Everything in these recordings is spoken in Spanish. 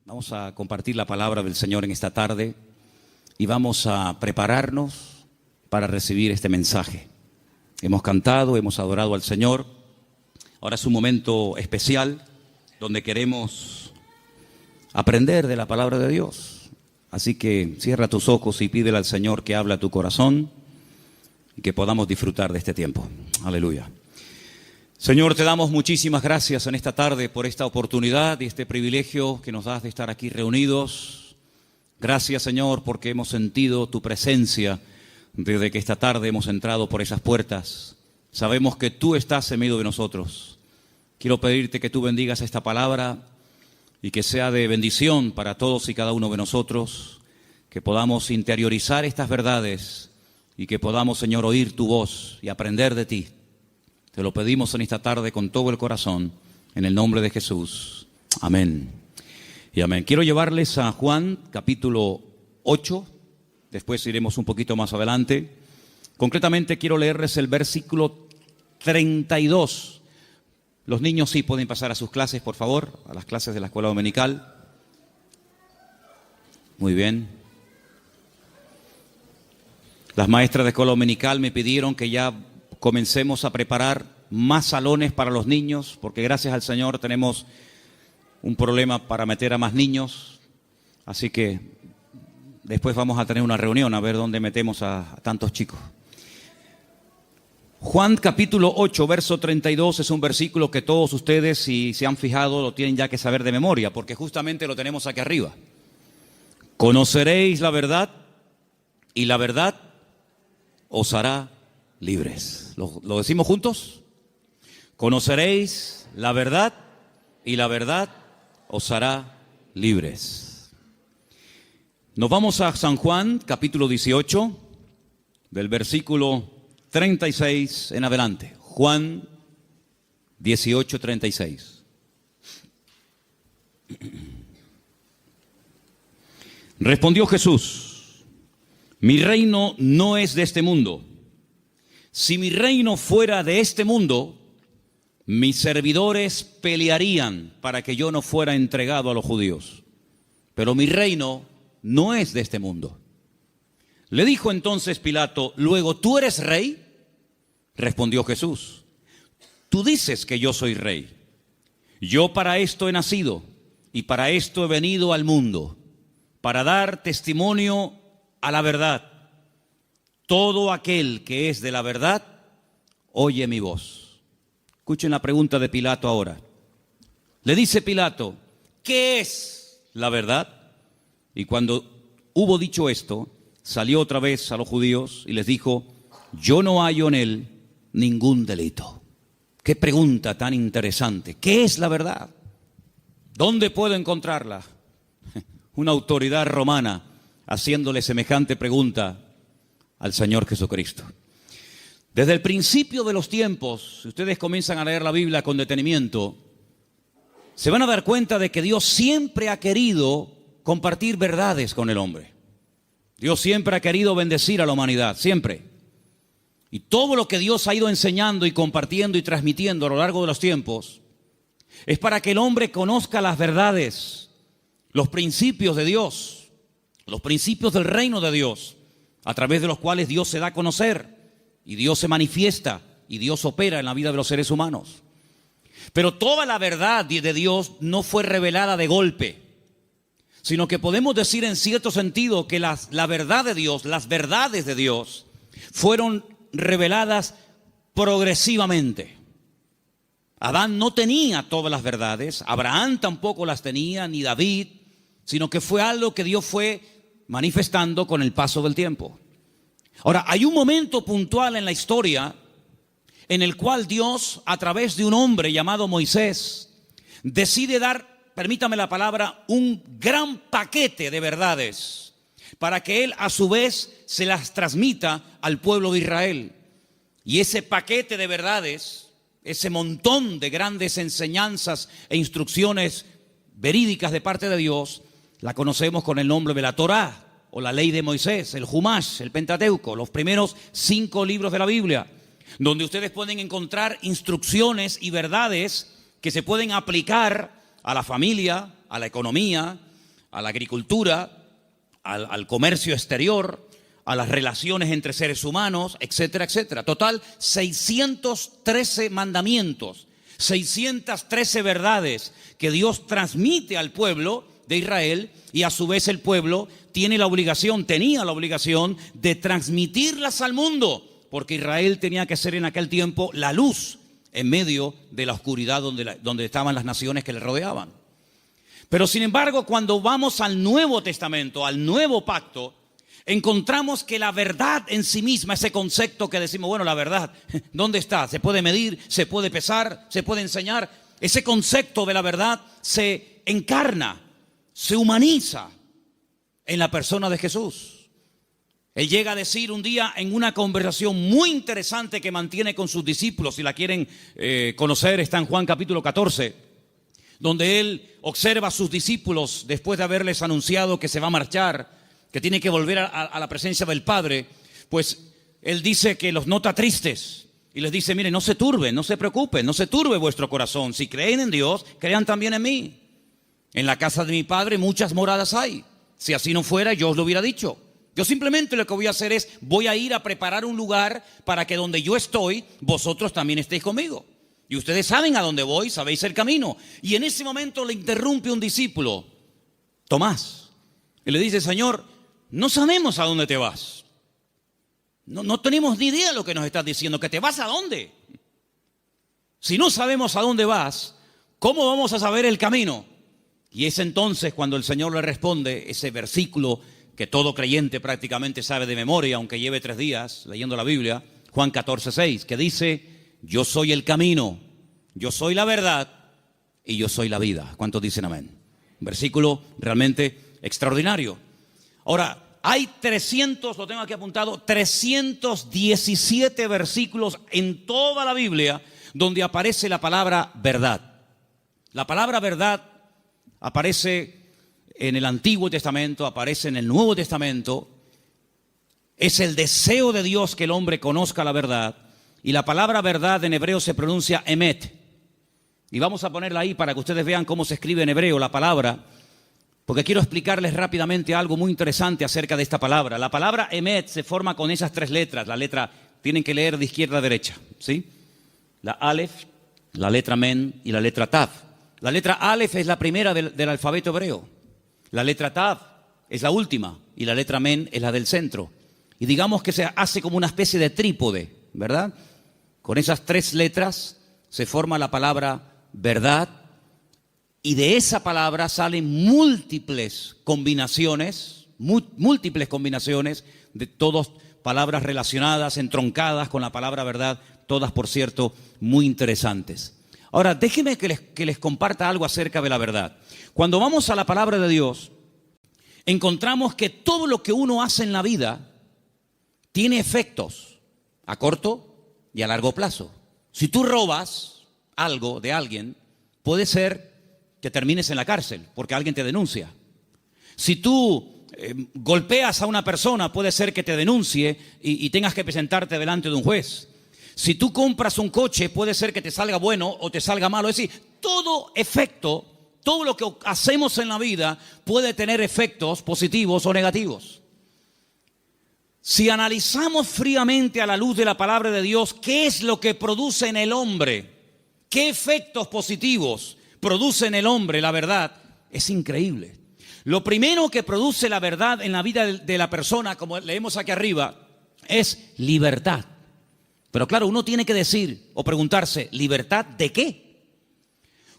Vamos a compartir la palabra del Señor en esta tarde y vamos a prepararnos para recibir este mensaje. Hemos cantado, hemos adorado al Señor. Ahora es un momento especial donde queremos aprender de la palabra de Dios. Así que cierra tus ojos y pídele al Señor que hable a tu corazón y que podamos disfrutar de este tiempo. Aleluya. Señor, te damos muchísimas gracias en esta tarde por esta oportunidad y este privilegio que nos das de estar aquí reunidos. Gracias, Señor, porque hemos sentido tu presencia desde que esta tarde hemos entrado por esas puertas. Sabemos que tú estás en medio de nosotros. Quiero pedirte que tú bendigas esta palabra y que sea de bendición para todos y cada uno de nosotros, que podamos interiorizar estas verdades y que podamos, Señor, oír tu voz y aprender de ti. Te lo pedimos en esta tarde con todo el corazón, en el nombre de Jesús. Amén y amén. Quiero llevarles a Juan, capítulo 8. Después iremos un poquito más adelante. Concretamente quiero leerles el versículo 32. Los niños sí pueden pasar a sus clases, por favor, a las clases de la escuela dominical. Muy bien. Las maestras de escuela dominical me pidieron que ya comencemos a preparar más salones para los niños, porque gracias al Señor tenemos un problema para meter a más niños. Así que después vamos a tener una reunión a ver dónde metemos a tantos chicos. Juan capítulo 8, verso 32 es un versículo que todos ustedes, si se han fijado, lo tienen ya que saber de memoria, porque justamente lo tenemos aquí arriba. Conoceréis la verdad y la verdad os hará libres. ¿Lo decimos juntos? Conoceréis la verdad y la verdad os hará libres. Nos vamos a San Juan, capítulo 18, del versículo 36 en adelante. Juan 18, 36. Respondió Jesús: mi reino no es de este mundo. Si mi reino fuera de este mundo, mis servidores pelearían para que yo no fuera entregado a los judíos. Pero mi reino no es de este mundo. Le dijo entonces Pilato: ¿luego tú eres rey? Respondió Jesús: tú dices que yo soy rey. Yo para esto he nacido y para esto he venido al mundo, para dar testimonio a la verdad. Todo aquel que es de la verdad, oye mi voz. Escuchen la pregunta de Pilato ahora. Le dice Pilato: ¿qué es la verdad? Y cuando hubo dicho esto, salió otra vez a los judíos y les dijo: yo no hallo en él ningún delito. Qué pregunta tan interesante. ¿Qué es la verdad? ¿Dónde puedo encontrarla? Una autoridad romana haciéndole semejante pregunta al Señor Jesucristo. Desde el principio de los tiempos, si ustedes comienzan a leer la Biblia con detenimiento, se van a dar cuenta de que Dios siempre ha querido compartir verdades con el hombre. Dios siempre ha querido bendecir a la humanidad, siempre. Y todo lo que Dios ha ido enseñando y compartiendo y transmitiendo a lo largo de los tiempos es para que el hombre conozca las verdades, los principios de Dios, los principios del reino de Dios, a través de los cuales Dios se da a conocer y Dios se manifiesta y Dios opera en la vida de los seres humanos. Pero toda la verdad de Dios no fue revelada de golpe, sino que podemos decir en cierto sentido que la verdad de Dios, las verdades de Dios, fueron reveladas progresivamente. Adán no tenía todas las verdades, Abraham tampoco las tenía, ni David, sino que fue algo que Dios fue manifestando con el paso del tiempo. Ahora, hay un momento puntual en la historia en el cual Dios, a través de un hombre llamado Moisés, decide dar, permítame la palabra, un gran paquete de verdades para que él a su vez se las transmita al pueblo de Israel. Y ese paquete de verdades, ese montón de grandes enseñanzas e instrucciones verídicas de parte de Dios, la conocemos con el nombre de la Torá, o la ley de Moisés, el Humash, el Pentateuco, los primeros 5 libros de la Biblia. donde ustedes pueden encontrar instrucciones y verdades que se pueden aplicar a la familia, a la economía, a la agricultura, al comercio exterior, a las relaciones entre seres humanos, etcétera, etcétera. Total, 613 mandamientos, 613 verdades que Dios transmite al pueblo de Israel, y a su vez el pueblo tenía la obligación de transmitirlas al mundo, porque Israel tenía que ser en aquel tiempo la luz en medio de la oscuridad donde estaban las naciones que le rodeaban. Pero sin embargo, cuando vamos al Nuevo Testamento, al Nuevo Pacto, encontramos que la verdad en sí misma, ese concepto que decimos, bueno, la verdad, ¿dónde está? ¿Se puede medir? ¿Se puede pesar? ¿Se puede enseñar? Ese concepto de la verdad se encarna, se humaniza en la persona de Jesús. Él llega a decir un día en una conversación muy interesante que mantiene con sus discípulos, si la quieren conocer, está en Juan capítulo 14, donde él observa a sus discípulos después de haberles anunciado que se va a marchar, que tiene que volver a la presencia del Padre. Pues él dice que los nota tristes y les dice, miren, no se turben, no se preocupen, no se turbe vuestro corazón. Si creen en Dios, crean también en mí. En la casa de mi Padre muchas moradas hay. Si así no fuera, yo os lo hubiera dicho. Yo simplemente lo que voy a hacer es, voy a ir a preparar un lugar para que donde yo estoy, vosotros también estéis conmigo. Y ustedes saben a dónde voy, sabéis el camino. Y en ese momento le interrumpe un discípulo, Tomás, y le dice, Señor, no sabemos a dónde te vas. No tenemos ni idea de lo que nos estás diciendo. ¿Que te vas a dónde? Si no sabemos a dónde vas, ¿cómo vamos a saber el camino? Y es entonces cuando el Señor le responde ese versículo que todo creyente prácticamente sabe de memoria, aunque lleve 3 días leyendo la Biblia, Juan 14:6, que dice, yo soy el camino, yo soy la verdad y yo soy la vida. ¿Cuántos dicen amén? Un versículo realmente extraordinario. Ahora, hay 300, lo tengo aquí apuntado, 317 versículos en toda la Biblia donde aparece la palabra verdad. La palabra verdad aparece en el Antiguo Testamento, aparece en el Nuevo Testamento. Es el deseo de Dios que el hombre conozca la verdad. Y la palabra verdad en hebreo se pronuncia emet. Y vamos a ponerla ahí para que ustedes vean cómo se escribe en hebreo la palabra, porque quiero explicarles rápidamente algo muy interesante acerca de esta palabra. La palabra emet se forma con esas 3 letras. La letra, tienen que leer de izquierda a derecha, ¿sí? La alef, la letra men y la letra tav. La letra alef es la primera del alfabeto hebreo. La letra tav es la última y la letra men es la del centro. Y digamos que se hace como una especie de trípode, ¿verdad? Con esas 3 letras se forma la palabra verdad, y de esa palabra salen múltiples combinaciones de todas palabras relacionadas, entroncadas con la palabra verdad, todas, por cierto, muy interesantes. Ahora, déjenme que les comparta algo acerca de la verdad. Cuando vamos a la palabra de Dios, encontramos que todo lo que uno hace en la vida tiene efectos a corto y a largo plazo. Si tú robas algo de alguien, puede ser que termines en la cárcel porque alguien te denuncia. Si tú golpeas a una persona, puede ser que te denuncie y tengas que presentarte delante de un juez. Si tú compras un coche, puede ser que te salga bueno o te salga malo. Es decir, todo efecto, todo lo que hacemos en la vida puede tener efectos positivos o negativos. Si analizamos fríamente a la luz de la palabra de Dios, ¿qué es lo que produce en el hombre? ¿Qué efectos positivos produce en el hombre la verdad? Es increíble. Lo primero que produce la verdad en la vida de la persona, como leemos aquí arriba, es libertad. Pero claro, uno tiene que decir o preguntarse, ¿libertad de qué?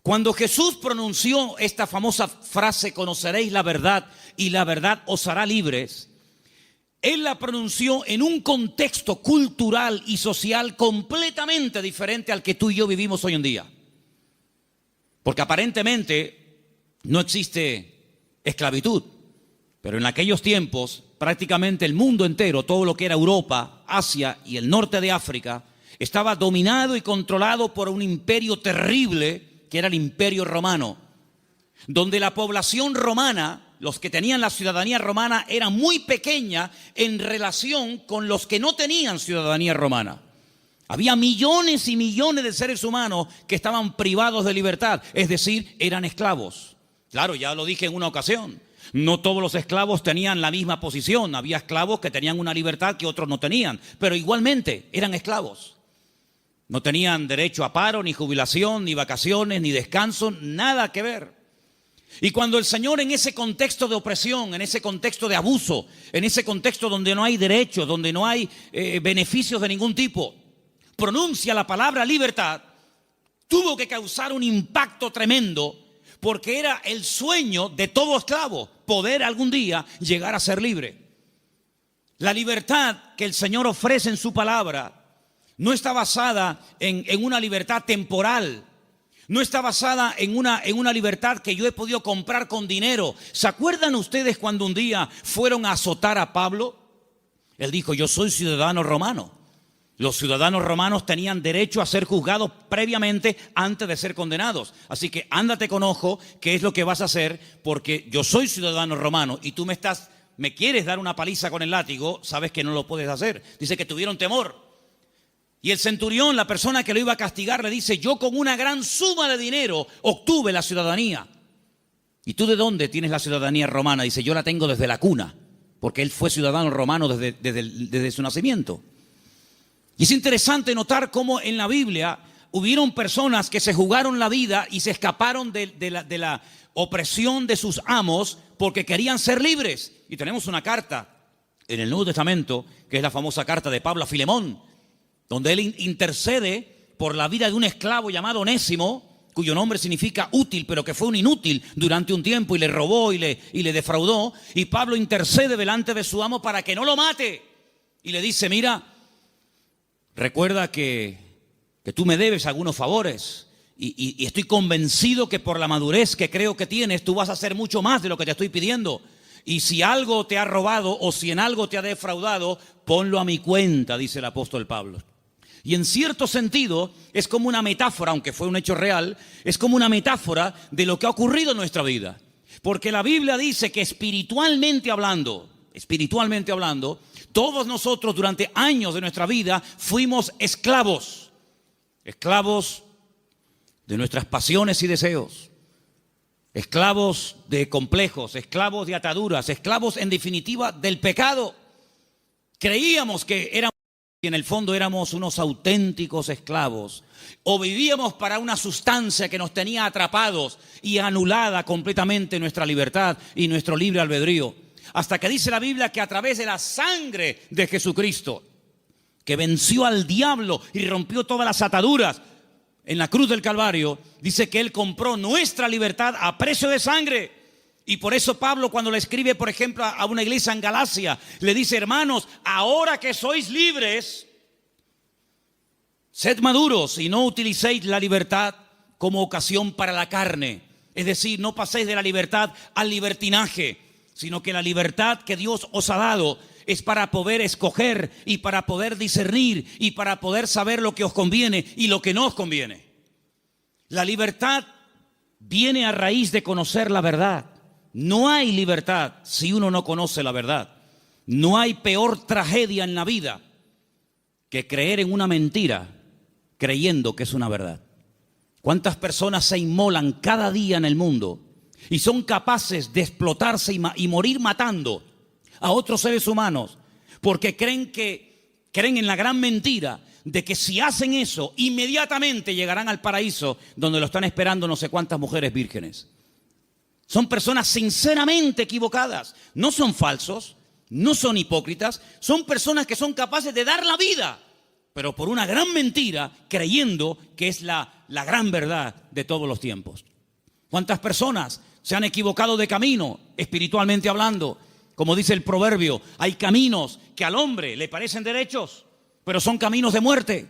Cuando Jesús pronunció esta famosa frase, conoceréis la verdad y la verdad os hará libres, Él la pronunció en un contexto cultural y social completamente diferente al que tú y yo vivimos hoy en día. Porque aparentemente no existe esclavitud, pero en aquellos tiempos prácticamente el mundo entero, todo lo que era Europa, Asia y el norte de África, estaba dominado y controlado por un imperio terrible que era el Imperio Romano, donde la población romana, los que tenían la ciudadanía romana, era muy pequeña en relación con los que no tenían ciudadanía romana. Había millones y millones de seres humanos que estaban privados de libertad, es decir, eran esclavos. Claro, ya lo dije en una ocasión, no todos los esclavos tenían la misma posición, había esclavos que tenían una libertad que otros no tenían, pero igualmente eran esclavos. No tenían derecho a paro, ni jubilación, ni vacaciones, ni descanso, nada que ver. Y cuando el Señor, en ese contexto de opresión, en ese contexto de abuso, en ese contexto donde no hay derechos, donde no hay beneficios de ningún tipo, pronuncia la palabra libertad, tuvo que causar un impacto tremendo, porque era el sueño de todo esclavo, poder algún día llegar a ser libre. La libertad que el Señor ofrece en su palabra no está basada en una libertad temporal, no está basada en una libertad que yo he podido comprar con dinero. ¿Se acuerdan ustedes cuando un día fueron a azotar a Pablo? Él dijo: yo soy ciudadano romano. Los ciudadanos romanos tenían derecho a ser juzgados previamente antes de ser condenados. Así que ándate con ojo qué es lo que vas a hacer, porque yo soy ciudadano romano y tú me quieres dar una paliza con el látigo, sabes que no lo puedes hacer. Dice que tuvieron temor. Y el centurión, la persona que lo iba a castigar, le dice: yo con una gran suma de dinero obtuve la ciudadanía. ¿Y tú de dónde tienes la ciudadanía romana? Dice: yo la tengo desde la cuna, porque él fue ciudadano romano desde su nacimiento. Y es interesante notar cómo en la Biblia hubieron personas que se jugaron la vida y se escaparon de la opresión de sus amos porque querían ser libres. Y tenemos una carta en el Nuevo Testamento, que es la famosa carta de Pablo a Filemón, donde él intercede por la vida de un esclavo llamado Onésimo, cuyo nombre significa útil, pero que fue un inútil durante un tiempo y le robó y le defraudó. Y Pablo intercede delante de su amo para que no lo mate. Y le dice: mira, recuerda que tú me debes algunos favores y estoy convencido que por la madurez que creo que tienes, tú vas a hacer mucho más de lo que te estoy pidiendo. Y si algo te ha robado o si en algo te ha defraudado, ponlo a mi cuenta, dice el apóstol Pablo. Y en cierto sentido es como una metáfora, aunque fue un hecho real, es como una metáfora de lo que ha ocurrido en nuestra vida. Porque la Biblia dice que espiritualmente hablando, todos nosotros durante años de nuestra vida fuimos esclavos de nuestras pasiones y deseos, esclavos de complejos, esclavos de ataduras, esclavos en definitiva del pecado. Creíamos que éramos, y en el fondo éramos unos auténticos esclavos, o vivíamos para una sustancia que nos tenía atrapados y anulada completamente nuestra libertad y nuestro libre albedrío. Hasta que dice la Biblia que a través de la sangre de Jesucristo, que venció al diablo y rompió todas las ataduras en la cruz del Calvario, dice que Él compró nuestra libertad a precio de sangre. Y por eso Pablo, cuando le escribe, por ejemplo, a una iglesia en Galacia, le dice: hermanos, ahora que sois libres, sed maduros y no utilicéis la libertad como ocasión para la carne. Es decir, no paséis de la libertad al libertinaje, sino que la libertad que Dios os ha dado es para poder escoger y para poder discernir y para poder saber lo que os conviene y lo que no os conviene. La libertad viene a raíz de conocer la verdad. No hay libertad si uno no conoce la verdad. No hay peor tragedia en la vida que creer en una mentira creyendo que es una verdad. ¿Cuántas personas se inmolan cada día en el mundo y son capaces de explotarse y morir matando a otros seres humanos porque creen en la gran mentira de que si hacen eso inmediatamente llegarán al paraíso donde lo están esperando no sé cuántas mujeres vírgenes? Son personas sinceramente equivocadas, no son falsos, no son hipócritas, son personas que son capaces de dar la vida, pero por una gran mentira, creyendo que es la gran verdad de todos los tiempos. ¿Cuántas personas se han equivocado de camino, espiritualmente hablando? Como dice el proverbio, hay caminos que al hombre le parecen derechos, pero son caminos de muerte.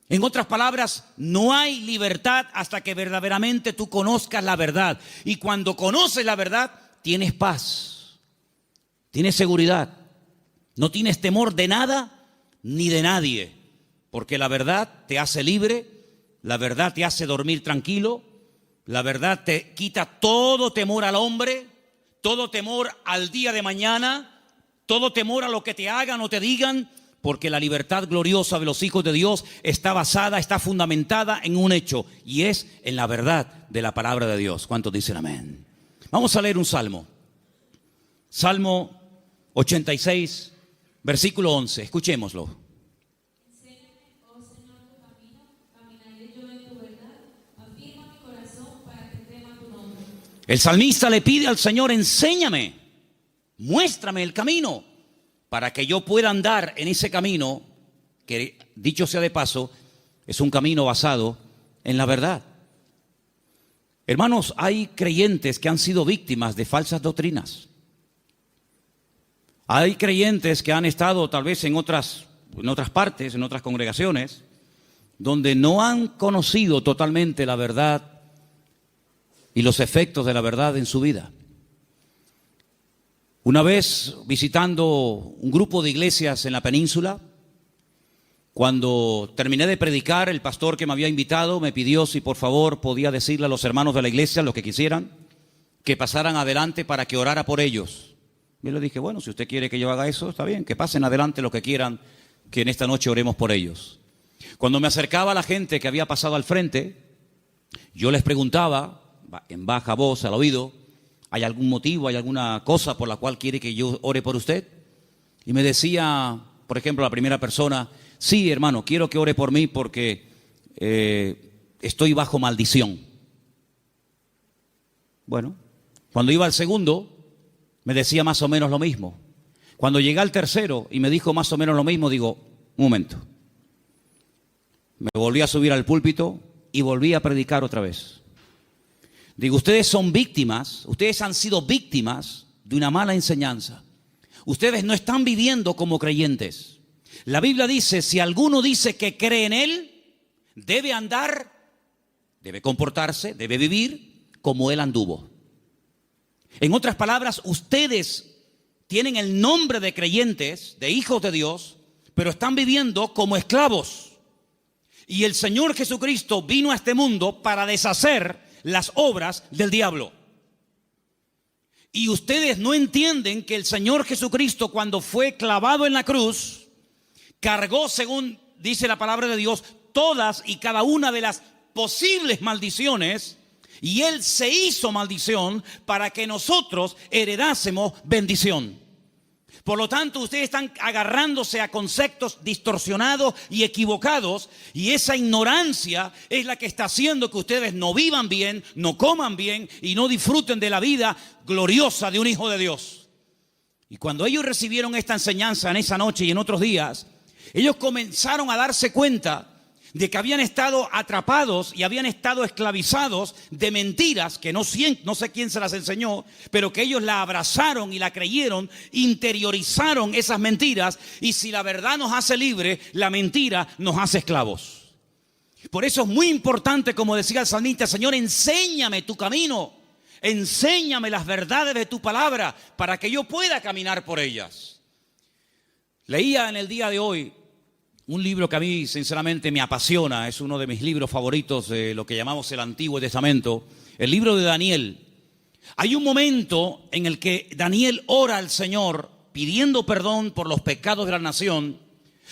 En otras palabras, no hay libertad hasta que verdaderamente tú conozcas la verdad. Y cuando conoces la verdad, tienes paz, tienes seguridad, no tienes temor de nada ni de nadie, porque la verdad te hace libre, la verdad te hace dormir tranquilo, la verdad te quita todo temor al hombre, todo temor al día de mañana, todo temor a lo que te hagan o te digan, porque la libertad gloriosa de los hijos de Dios está basada, está fundamentada en un hecho, y es en la verdad de la palabra de Dios. ¿Cuántos dicen amén? Vamos a leer un salmo. Salmo 86, versículo 11. Escuchémoslo. El salmista le pide al Señor: enséñame, muéstrame el camino, para que yo pueda andar en ese camino, que dicho sea de paso, es un camino basado en la verdad. Hermanos, hay creyentes que han sido víctimas de falsas doctrinas. Hay creyentes que han estado tal vez en otras partes, en otras congregaciones, donde no han conocido totalmente la verdad y los efectos de la verdad en su vida. Una vez visitando un grupo de iglesias en la península, cuando terminé de predicar, el pastor que me había invitado me pidió si por favor podía decirle a los hermanos de la iglesia, los que quisieran, que pasaran adelante para que orara por ellos. Yo le dije: bueno, si usted quiere que yo haga eso, está bien, que pasen adelante los que quieran, que en esta noche oremos por ellos. Cuando me acercaba a la gente que había pasado al frente, yo les preguntaba en baja voz al oído: ¿hay algún motivo, hay alguna cosa por la cual quiere que yo ore por usted? Y me decía, por ejemplo, la primera persona: sí, hermano, quiero que ore por mí porque estoy bajo maldición. Bueno, cuando iba al segundo, me decía más o menos lo mismo. Cuando llegué al tercero y me dijo más o menos lo mismo, digo: un momento. Me volví a subir al púlpito y volví a predicar otra vez. Digo: ustedes son víctimas, ustedes han sido víctimas de una mala enseñanza. Ustedes no están viviendo como creyentes. La Biblia dice: si alguno dice que cree en Él, debe andar, debe comportarse, debe vivir como Él anduvo. En otras palabras, ustedes tienen el nombre de creyentes, de hijos de Dios, pero están viviendo como esclavos. Y el Señor Jesucristo vino a este mundo para deshacer las obras del diablo. Y ustedes no entienden que el Señor Jesucristo, cuando fue clavado en la cruz, cargó, según dice la palabra de Dios, todas y cada una de las posibles maldiciones, y Él se hizo maldición para que nosotros heredásemos bendición. Por lo tanto, ustedes están agarrándose a conceptos distorsionados y equivocados, y esa ignorancia es la que está haciendo que ustedes no vivan bien, no coman bien y no disfruten de la vida gloriosa de un hijo de Dios. Y cuando ellos recibieron esta enseñanza en esa noche y en otros días, ellos comenzaron a darse cuenta de que habían estado atrapados y habían estado esclavizados de mentiras que no sé quién se las enseñó, pero que ellos la abrazaron y la creyeron, interiorizaron esas mentiras, y si la verdad nos hace libre, la mentira nos hace esclavos. Por eso es muy importante, como decía el salmista: Señor, enséñame tu camino, enséñame las verdades de tu palabra para que yo pueda caminar por ellas. Leía en el día de hoy un libro que a mí sinceramente me apasiona, es uno de mis libros favoritos de lo que llamamos el Antiguo Testamento, el libro de Daniel. Hay un momento en el que Daniel ora al Señor pidiendo perdón por los pecados de la nación,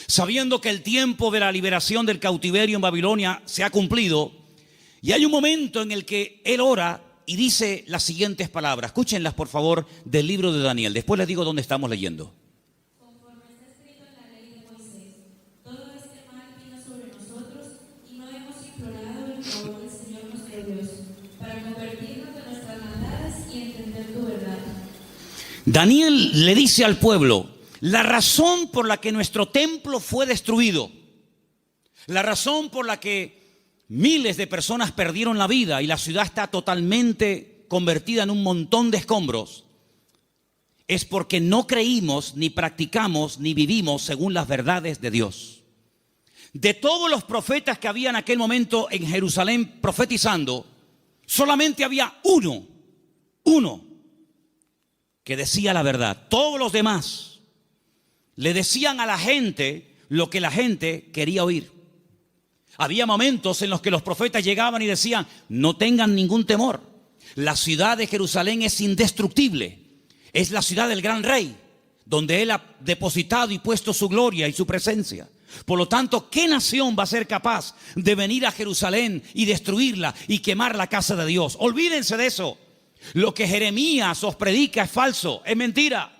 sabiendo que el tiempo de la liberación del cautiverio en Babilonia se ha cumplido. Y hay un momento en el que él ora y dice las siguientes palabras. Escúchenlas por favor del libro de Daniel, después les digo dónde estamos leyendo. Daniel le dice al pueblo: la razón por la que nuestro templo fue destruido, la razón por la que miles de personas perdieron la vida y la ciudad está totalmente convertida en un montón de escombros, es porque no creímos, ni practicamos, ni vivimos según las verdades de Dios. De todos los profetas que había en aquel momento en Jerusalén profetizando, solamente había uno que decía la verdad. Todos los demás le decían a la gente lo que la gente quería oír. Había momentos en los que los profetas llegaban y decían: no tengan ningún temor, la ciudad de Jerusalén es indestructible, es la ciudad del gran rey, donde Él ha depositado y puesto su gloria y su presencia. Por lo tanto, ¿qué nación va a ser capaz de venir a Jerusalén y destruirla y quemar la casa de Dios? Olvídense de eso. Lo que Jeremías os predica es falso, es mentira.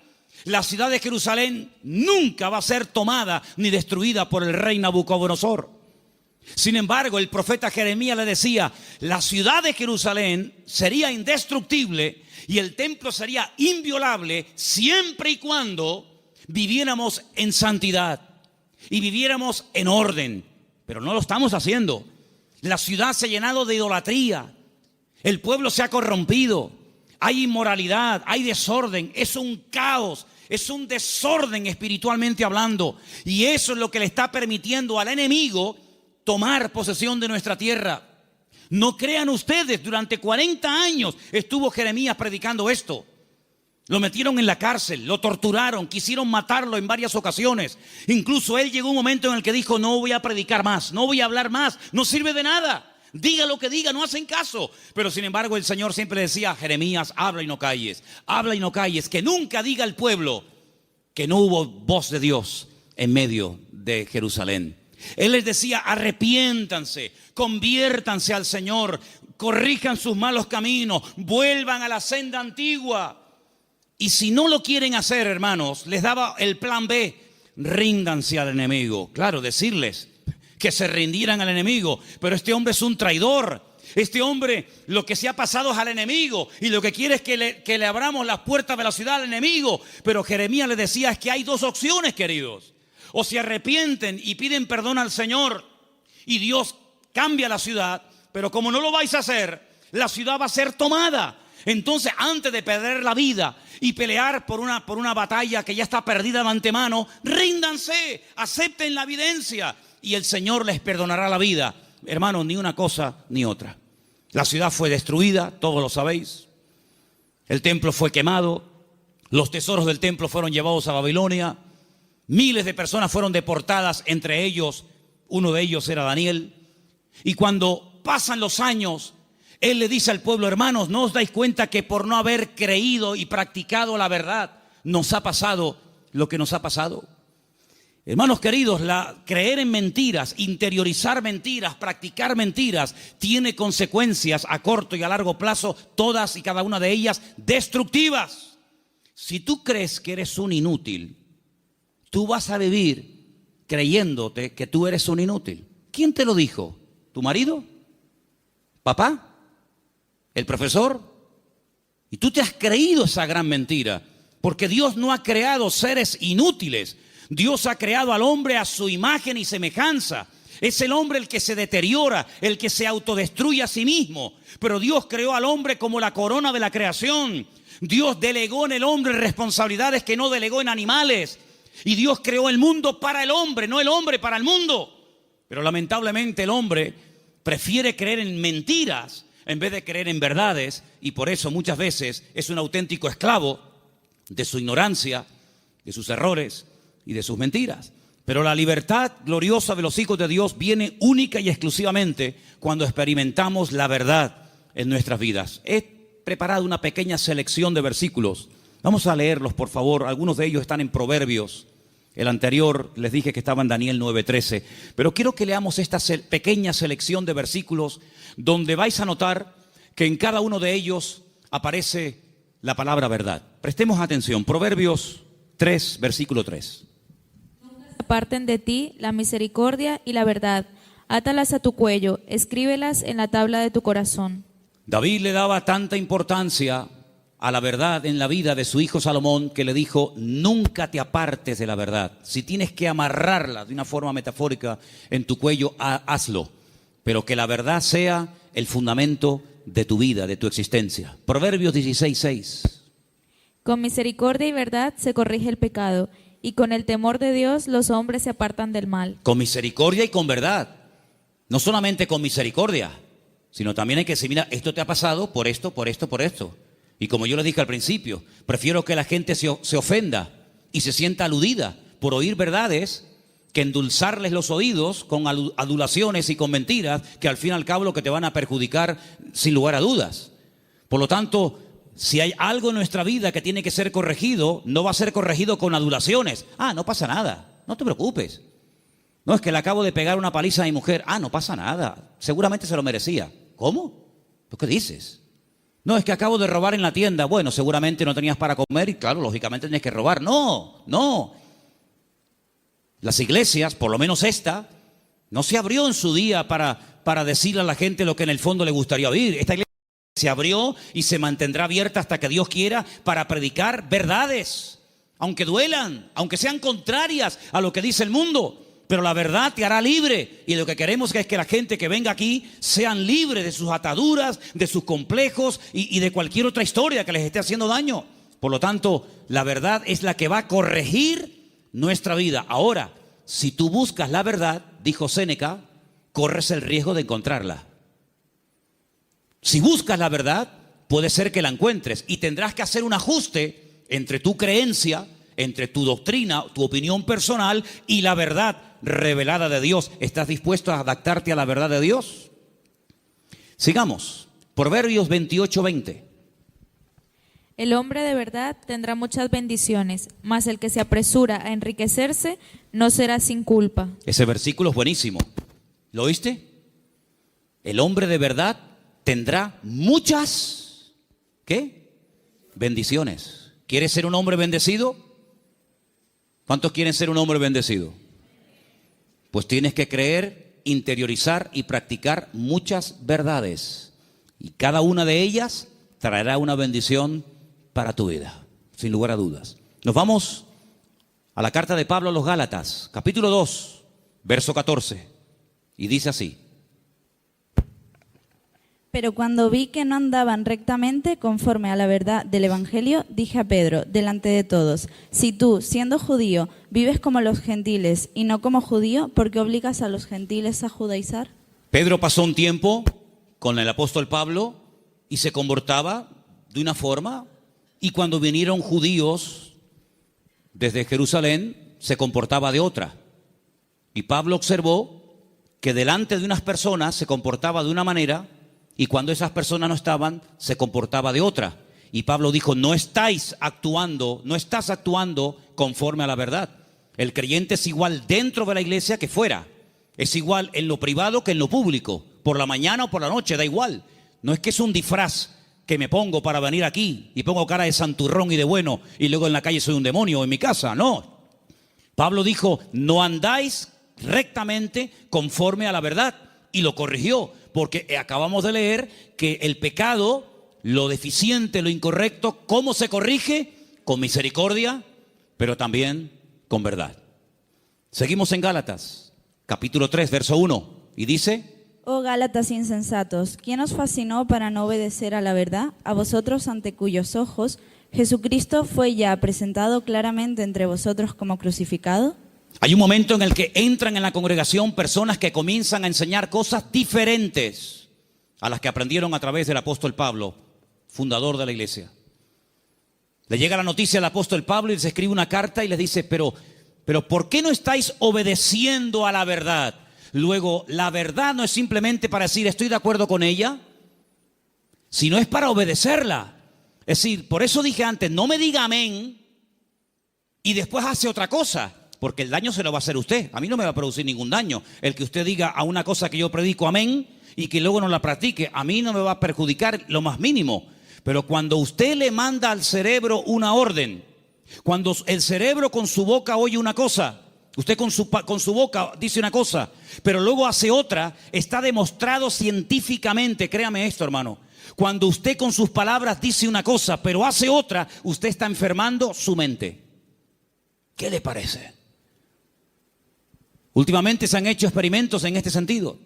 La ciudad de Jerusalén nunca va a ser tomada ni destruida por el rey Nabucodonosor. Sin embargo, el profeta Jeremías le decía, la ciudad de Jerusalén sería indestructible y el templo sería inviolable siempre y cuando viviéramos en santidad y viviéramos en orden. Pero no lo estamos haciendo. La ciudad se ha llenado de idolatría. El pueblo se ha corrompido. Hay inmoralidad, hay desorden. Es un caos, es un desorden espiritualmente hablando. Y eso es lo que le está permitiendo al enemigo tomar posesión de nuestra tierra. No crean ustedes, durante 40 años estuvo Jeremías predicando esto. Lo metieron en la cárcel, lo torturaron, quisieron matarlo en varias ocasiones. Incluso él llegó un momento en el que dijo, no voy a predicar más, no voy a hablar más, no sirve de nada. Diga lo que diga, no hacen caso. Pero sin embargo el Señor siempre decía, Jeremías, habla y no calles, habla y no calles. Que nunca diga el pueblo que no hubo voz de Dios en medio de Jerusalén. Él les decía, arrepiéntanse, conviértanse al Señor, corrijan sus malos caminos, vuelvan a la senda antigua. Y si no lo quieren hacer, hermanos, les daba el plan B, ríndanse al enemigo. Claro, decirles que se rindieran al enemigo, pero este hombre es un traidor. Este hombre lo que se ha pasado es al enemigo y lo que quiere es que le abramos las puertas de la ciudad al enemigo. Pero Jeremías le decía, es que hay dos opciones, queridos. O se arrepienten y piden perdón al Señor y Dios cambia la ciudad, pero como no lo vais a hacer, la ciudad va a ser tomada. Entonces, antes de perder la vida y pelear por una batalla que ya está perdida de antemano, ríndanse, acepten la evidencia y el Señor les perdonará la vida. Hermanos, ni una cosa ni otra. La ciudad fue destruida, todos lo sabéis. El templo fue quemado, los tesoros del templo fueron llevados a Babilonia. Miles de personas fueron deportadas, entre ellos, uno de ellos era Daniel. Y cuando pasan los años, él le dice al pueblo, hermanos, ¿no os dais cuenta que por no haber creído y practicado la verdad, nos ha pasado lo que nos ha pasado? Hermanos queridos, creer en mentiras, interiorizar mentiras, practicar mentiras, tiene consecuencias a corto y a largo plazo, todas y cada una de ellas destructivas. Si tú crees que eres un inútil, tú vas a vivir creyéndote que tú eres un inútil. ¿Quién te lo dijo? ¿Tu marido? ¿Papá? ¿El profesor? Y tú te has creído esa gran mentira, porque Dios no ha creado seres inútiles. Dios ha creado al hombre a su imagen y semejanza. Es el hombre el que se deteriora, el que se autodestruye a sí mismo. Pero Dios creó al hombre como la corona de la creación. Dios delegó en el hombre responsabilidades que no delegó en animales. Y Dios creó el mundo para el hombre, no el hombre para el mundo. Pero lamentablemente el hombre prefiere creer en mentiras en vez de creer en verdades. Y por eso muchas veces es un auténtico esclavo de su ignorancia, de sus errores y de sus mentiras. Pero la libertad gloriosa de los hijos de Dios viene única y exclusivamente cuando experimentamos la verdad en nuestras vidas. He preparado una pequeña selección de versículos. Vamos a leerlos, por favor. Algunos de ellos están en Proverbios. El anterior les dije que estaba en Daniel 9:13. Pero quiero que leamos esta pequeña selección de versículos donde vais a notar que en cada uno de ellos aparece la palabra verdad. Prestemos atención. Proverbios 3, versículo 3. Aparten de ti la misericordia y la verdad. Átalas a tu cuello, escríbelas en la tabla de tu corazón. David le daba tanta importancia a la verdad en la vida de su hijo Salomón que le dijo, nunca te apartes de la verdad. Si tienes que amarrarla de una forma metafórica en tu cuello, hazlo. Pero que la verdad sea el fundamento de tu vida, de tu existencia. Proverbios 16:6. Con misericordia y verdad se corrige el pecado, y con el temor de Dios los hombres se apartan del mal. Con misericordia y con verdad. No solamente con misericordia, sino también hay que decir, mira, esto te ha pasado por esto, por esto, por esto. Y como yo les dije al principio, prefiero que la gente se ofenda y se sienta aludida por oír verdades que endulzarles los oídos con adulaciones y con mentiras que al fin y al cabo lo que te van a perjudicar sin lugar a dudas. Por lo tanto, si hay algo en nuestra vida que tiene que ser corregido, no va a ser corregido con adulaciones. Ah, no pasa nada, no te preocupes. No, es que le acabo de pegar una paliza a mi mujer. Ah, no pasa nada, seguramente se lo merecía. ¿Cómo? ¿Tú qué dices? No, es que acabo de robar en la tienda. Bueno, seguramente no tenías para comer y claro, lógicamente tenías que robar. No, no. Las iglesias, por lo menos esta, no se abrió en su día para decirle a la gente lo que en el fondo le gustaría oír. Esta iglesia se abrió y se mantendrá abierta hasta que Dios quiera para predicar verdades, aunque duelan, aunque sean contrarias a lo que dice el mundo. Pero la verdad te hará libre, y lo que queremos es que la gente que venga aquí sean libres de sus ataduras, de sus complejos y de cualquier otra historia que les esté haciendo daño. Por lo tanto, la verdad es la que va a corregir nuestra vida. Ahora, si tú buscas la verdad, dijo Séneca, corres el riesgo de encontrarla. Si buscas la verdad, puede ser que la encuentres y tendrás que hacer un ajuste entre tu creencia, entre tu doctrina, tu opinión personal y la verdad revelada de Dios. ¿Estás dispuesto a adaptarte a la verdad de Dios? Sigamos. Proverbios 28:20. El hombre de verdad tendrá muchas bendiciones, mas el que se apresura a enriquecerse no será sin culpa. Ese versículo es buenísimo. ¿Lo oíste? El hombre de verdad tendrá muchas, ¿qué? Bendiciones. ¿Quieres ser un hombre bendecido? ¿Cuántos quieren ser un hombre bendecido? Pues tienes que creer, interiorizar y practicar muchas verdades. Y cada una de ellas traerá una bendición para tu vida, sin lugar a dudas. Nos vamos a la carta de Pablo a los Gálatas, capítulo 2, verso 14. Y dice así. Pero cuando vi que no andaban rectamente conforme a la verdad del Evangelio, dije a Pedro, delante de todos, si tú, siendo judío, vives como los gentiles y no como judío, ¿por qué obligas a los gentiles a judaizar? Pedro pasó un tiempo con el apóstol Pablo y se comportaba de una forma, y cuando vinieron judíos desde Jerusalén, se comportaba de otra. Y Pablo observó que delante de unas personas se comportaba de una manera, y cuando esas personas no estaban, se comportaba de otra. Y Pablo dijo, no estás actuando conforme a la verdad. El creyente es igual dentro de la iglesia que fuera. Es igual en lo privado que en lo público. Por la mañana o por la noche, da igual. No es que es un disfraz que me pongo para venir aquí y pongo cara de santurrón y de bueno y luego en la calle soy un demonio o en mi casa. No. Pablo dijo, no andáis rectamente conforme a la verdad. Y lo corrigió, porque acabamos de leer que el pecado, lo deficiente, lo incorrecto, ¿cómo se corrige? Con misericordia, pero también con verdad. Seguimos en Gálatas, capítulo 3, verso 1, y dice: Oh Gálatas insensatos, ¿quién os fascinó para no obedecer a la verdad? A vosotros ante cuyos ojos Jesucristo fue ya presentado claramente entre vosotros como crucificado. Hay un momento en el que entran en la congregación personas que comienzan a enseñar cosas diferentes a las que aprendieron a través del apóstol Pablo, fundador de la iglesia. Le llega la noticia al apóstol Pablo y les escribe una carta y les dice, pero ¿por qué no estáis obedeciendo a la verdad? Luego, la verdad no es simplemente para decir estoy de acuerdo con ella, sino es para obedecerla. Es decir, por eso dije antes, no me diga amén y después hace otra cosa. Porque el daño se lo va a hacer usted. A mí no me va a producir ningún daño el que usted diga a una cosa que yo predico amén y que luego no la practique. A mí no me va a perjudicar lo más mínimo. Pero cuando usted le manda al cerebro una orden, cuando el cerebro con su boca oye una cosa, usted con su boca dice una cosa, pero luego hace otra, está demostrado científicamente, créame esto, hermano. Cuando usted con sus palabras dice una cosa, pero hace otra, usted está enfermando su mente. ¿Qué le parece? Últimamente se han hecho experimentos en este sentido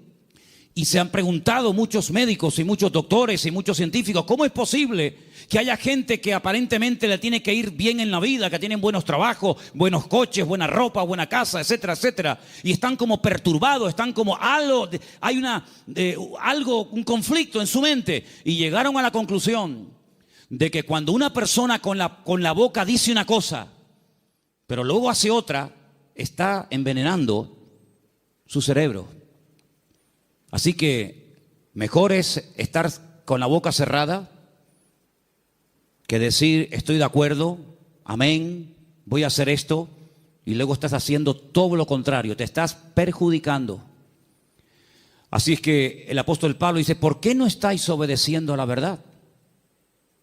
y se han preguntado muchos médicos y muchos doctores y muchos científicos, ¿cómo es posible que haya gente que aparentemente le tiene que ir bien en la vida, que tienen buenos trabajos, buenos coches, buena ropa, buena casa, etcétera, etcétera, y están como perturbados, están como hay un conflicto en su mente? Y llegaron a la conclusión de que cuando una persona con la boca dice una cosa, pero luego hace otra, está envenenando su cerebro. Así que mejor es estar con la boca cerrada que decir estoy de acuerdo, amén, voy a hacer esto, y luego estás haciendo todo lo contrario, te estás perjudicando. Así es que el apóstol Pablo dice, ¿por qué no estáis obedeciendo a la verdad?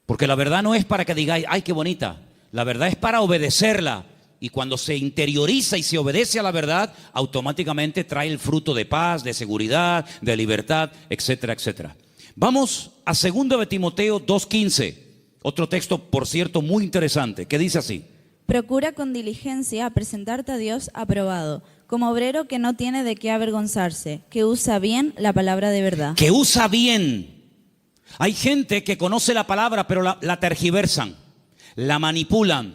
Porque la verdad no es para que digáis, ay, qué bonita. La verdad es para obedecerla. Y cuando se interioriza y se obedece a la verdad, automáticamente trae el fruto de paz, de seguridad, de libertad, etcétera, etcétera. Vamos a 2 de Timoteo 2:15. Otro texto, por cierto, muy interesante, que dice así. Procura con diligencia presentarte a Dios aprobado, como obrero que no tiene de qué avergonzarse, que usa bien la palabra de verdad. Que usa bien. Hay gente que conoce la palabra, pero la tergiversan, la manipulan,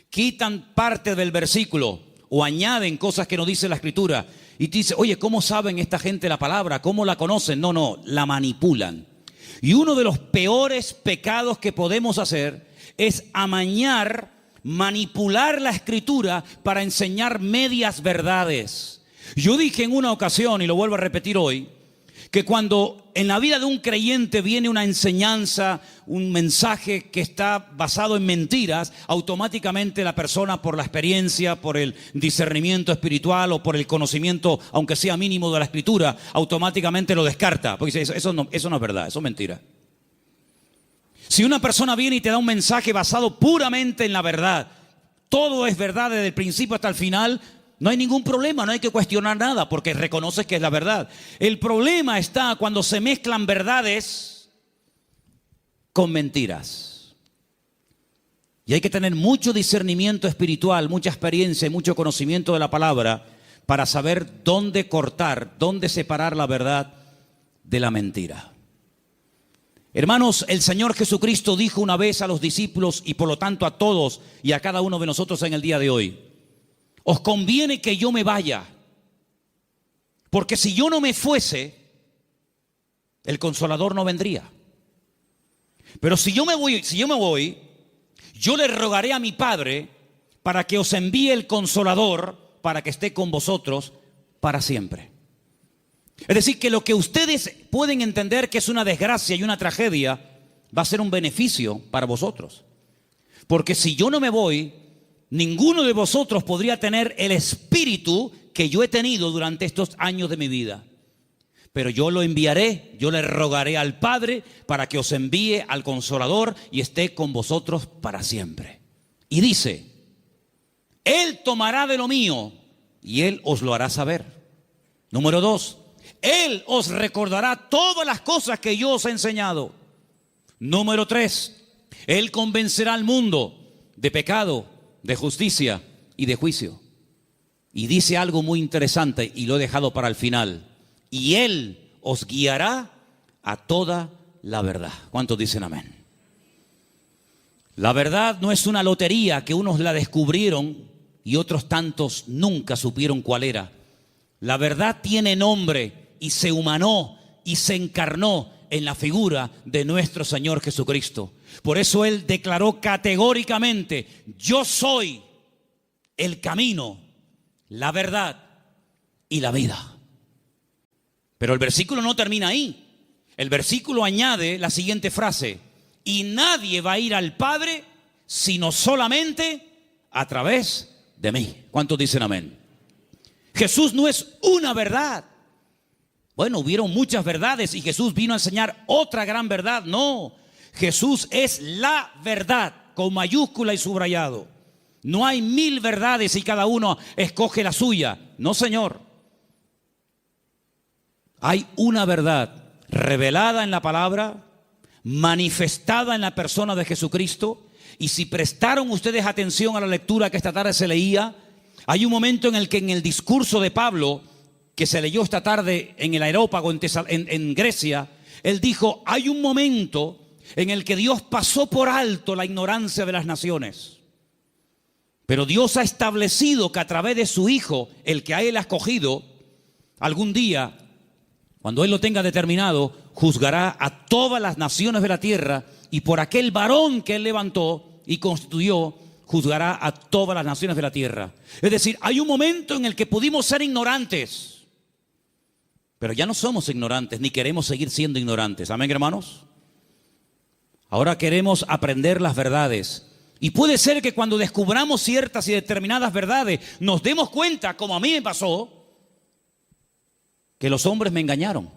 quitan parte del versículo o añaden cosas que no dice la Escritura. Y te dice, oye, ¿cómo saben esta gente la palabra? ¿Cómo la conocen? No, la manipulan. Y uno de los peores pecados que podemos hacer es amañar, manipular la Escritura para enseñar medias verdades. Yo dije en una ocasión, y lo vuelvo a repetir hoy, que cuando en la vida de un creyente viene una enseñanza, un mensaje que está basado en mentiras, automáticamente la persona, por la experiencia, por el discernimiento espiritual o por el conocimiento, aunque sea mínimo, de la Escritura, automáticamente lo descarta, porque dice, eso no es verdad, eso es mentira. Si una persona viene y te da un mensaje basado puramente en la verdad, todo es verdad desde el principio hasta el final, no hay ningún problema, no hay que cuestionar nada porque reconoces que es la verdad. El problema está cuando se mezclan verdades con mentiras. Y hay que tener mucho discernimiento espiritual, mucha experiencia y mucho conocimiento de la palabra para saber dónde cortar, dónde separar la verdad de la mentira. Hermanos, el Señor Jesucristo dijo una vez a los discípulos y por lo tanto a todos y a cada uno de nosotros en el día de hoy: os conviene que yo me vaya, porque si yo no me fuese, el Consolador no vendría. Pero si yo me voy, yo le rogaré a mi Padre para que os envíe el Consolador para que esté con vosotros para siempre. Es decir, que lo que ustedes pueden entender que es una desgracia y una tragedia, va a ser un beneficio para vosotros. Porque si yo no me voy, ninguno de vosotros podría tener el espíritu que yo he tenido durante estos años de mi vida. Pero yo lo enviaré, yo le rogaré al Padre para que os envíe al Consolador y esté con vosotros para siempre. Y dice, Él tomará de lo mío y Él os lo hará saber. Número 2, Él os recordará todas las cosas que yo os he enseñado. Número 3, Él convencerá al mundo de pecado, de justicia y de juicio. Y dice algo muy interesante y lo he dejado para el final. Y Él os guiará a toda la verdad. ¿Cuántos dicen amén? La verdad no es una lotería que unos la descubrieron y otros tantos nunca supieron cuál era. La verdad tiene nombre y se humanó y se encarnó en la figura de nuestro Señor Jesucristo. Por eso Él declaró categóricamente: yo soy el camino, la verdad y la vida. Pero el versículo no termina ahí. El versículo añade la siguiente frase: y nadie va a ir al Padre sino solamente a través de mí. ¿Cuántos dicen amén? Jesús no es una verdad. Bueno, hubieron muchas verdades y Jesús vino a enseñar otra gran verdad. No, Jesús es la verdad, con mayúscula y subrayado. No hay 1000 verdades y cada uno escoge la suya. No, Señor. Hay una verdad revelada en la palabra, manifestada en la persona de Jesucristo. Y si prestaron ustedes atención a la lectura que esta tarde se leía, hay un momento en el que en el discurso de Pablo, que se leyó esta tarde en el Areópago en Grecia, él dijo, hay un momento en el que Dios pasó por alto la ignorancia de las naciones. Pero Dios ha establecido que a través de su Hijo, el que a Él ha escogido, algún día, cuando Él lo tenga determinado, juzgará a todas las naciones de la tierra, y por aquel varón que Él levantó y constituyó, juzgará a todas las naciones de la tierra. Es decir, hay un momento en el que pudimos ser ignorantes, pero ya no somos ignorantes, ni queremos seguir siendo ignorantes. Amén, hermanos. Ahora queremos aprender las verdades. Y puede ser que cuando descubramos ciertas y determinadas verdades, nos demos cuenta, como a mí me pasó, que los hombres me engañaron.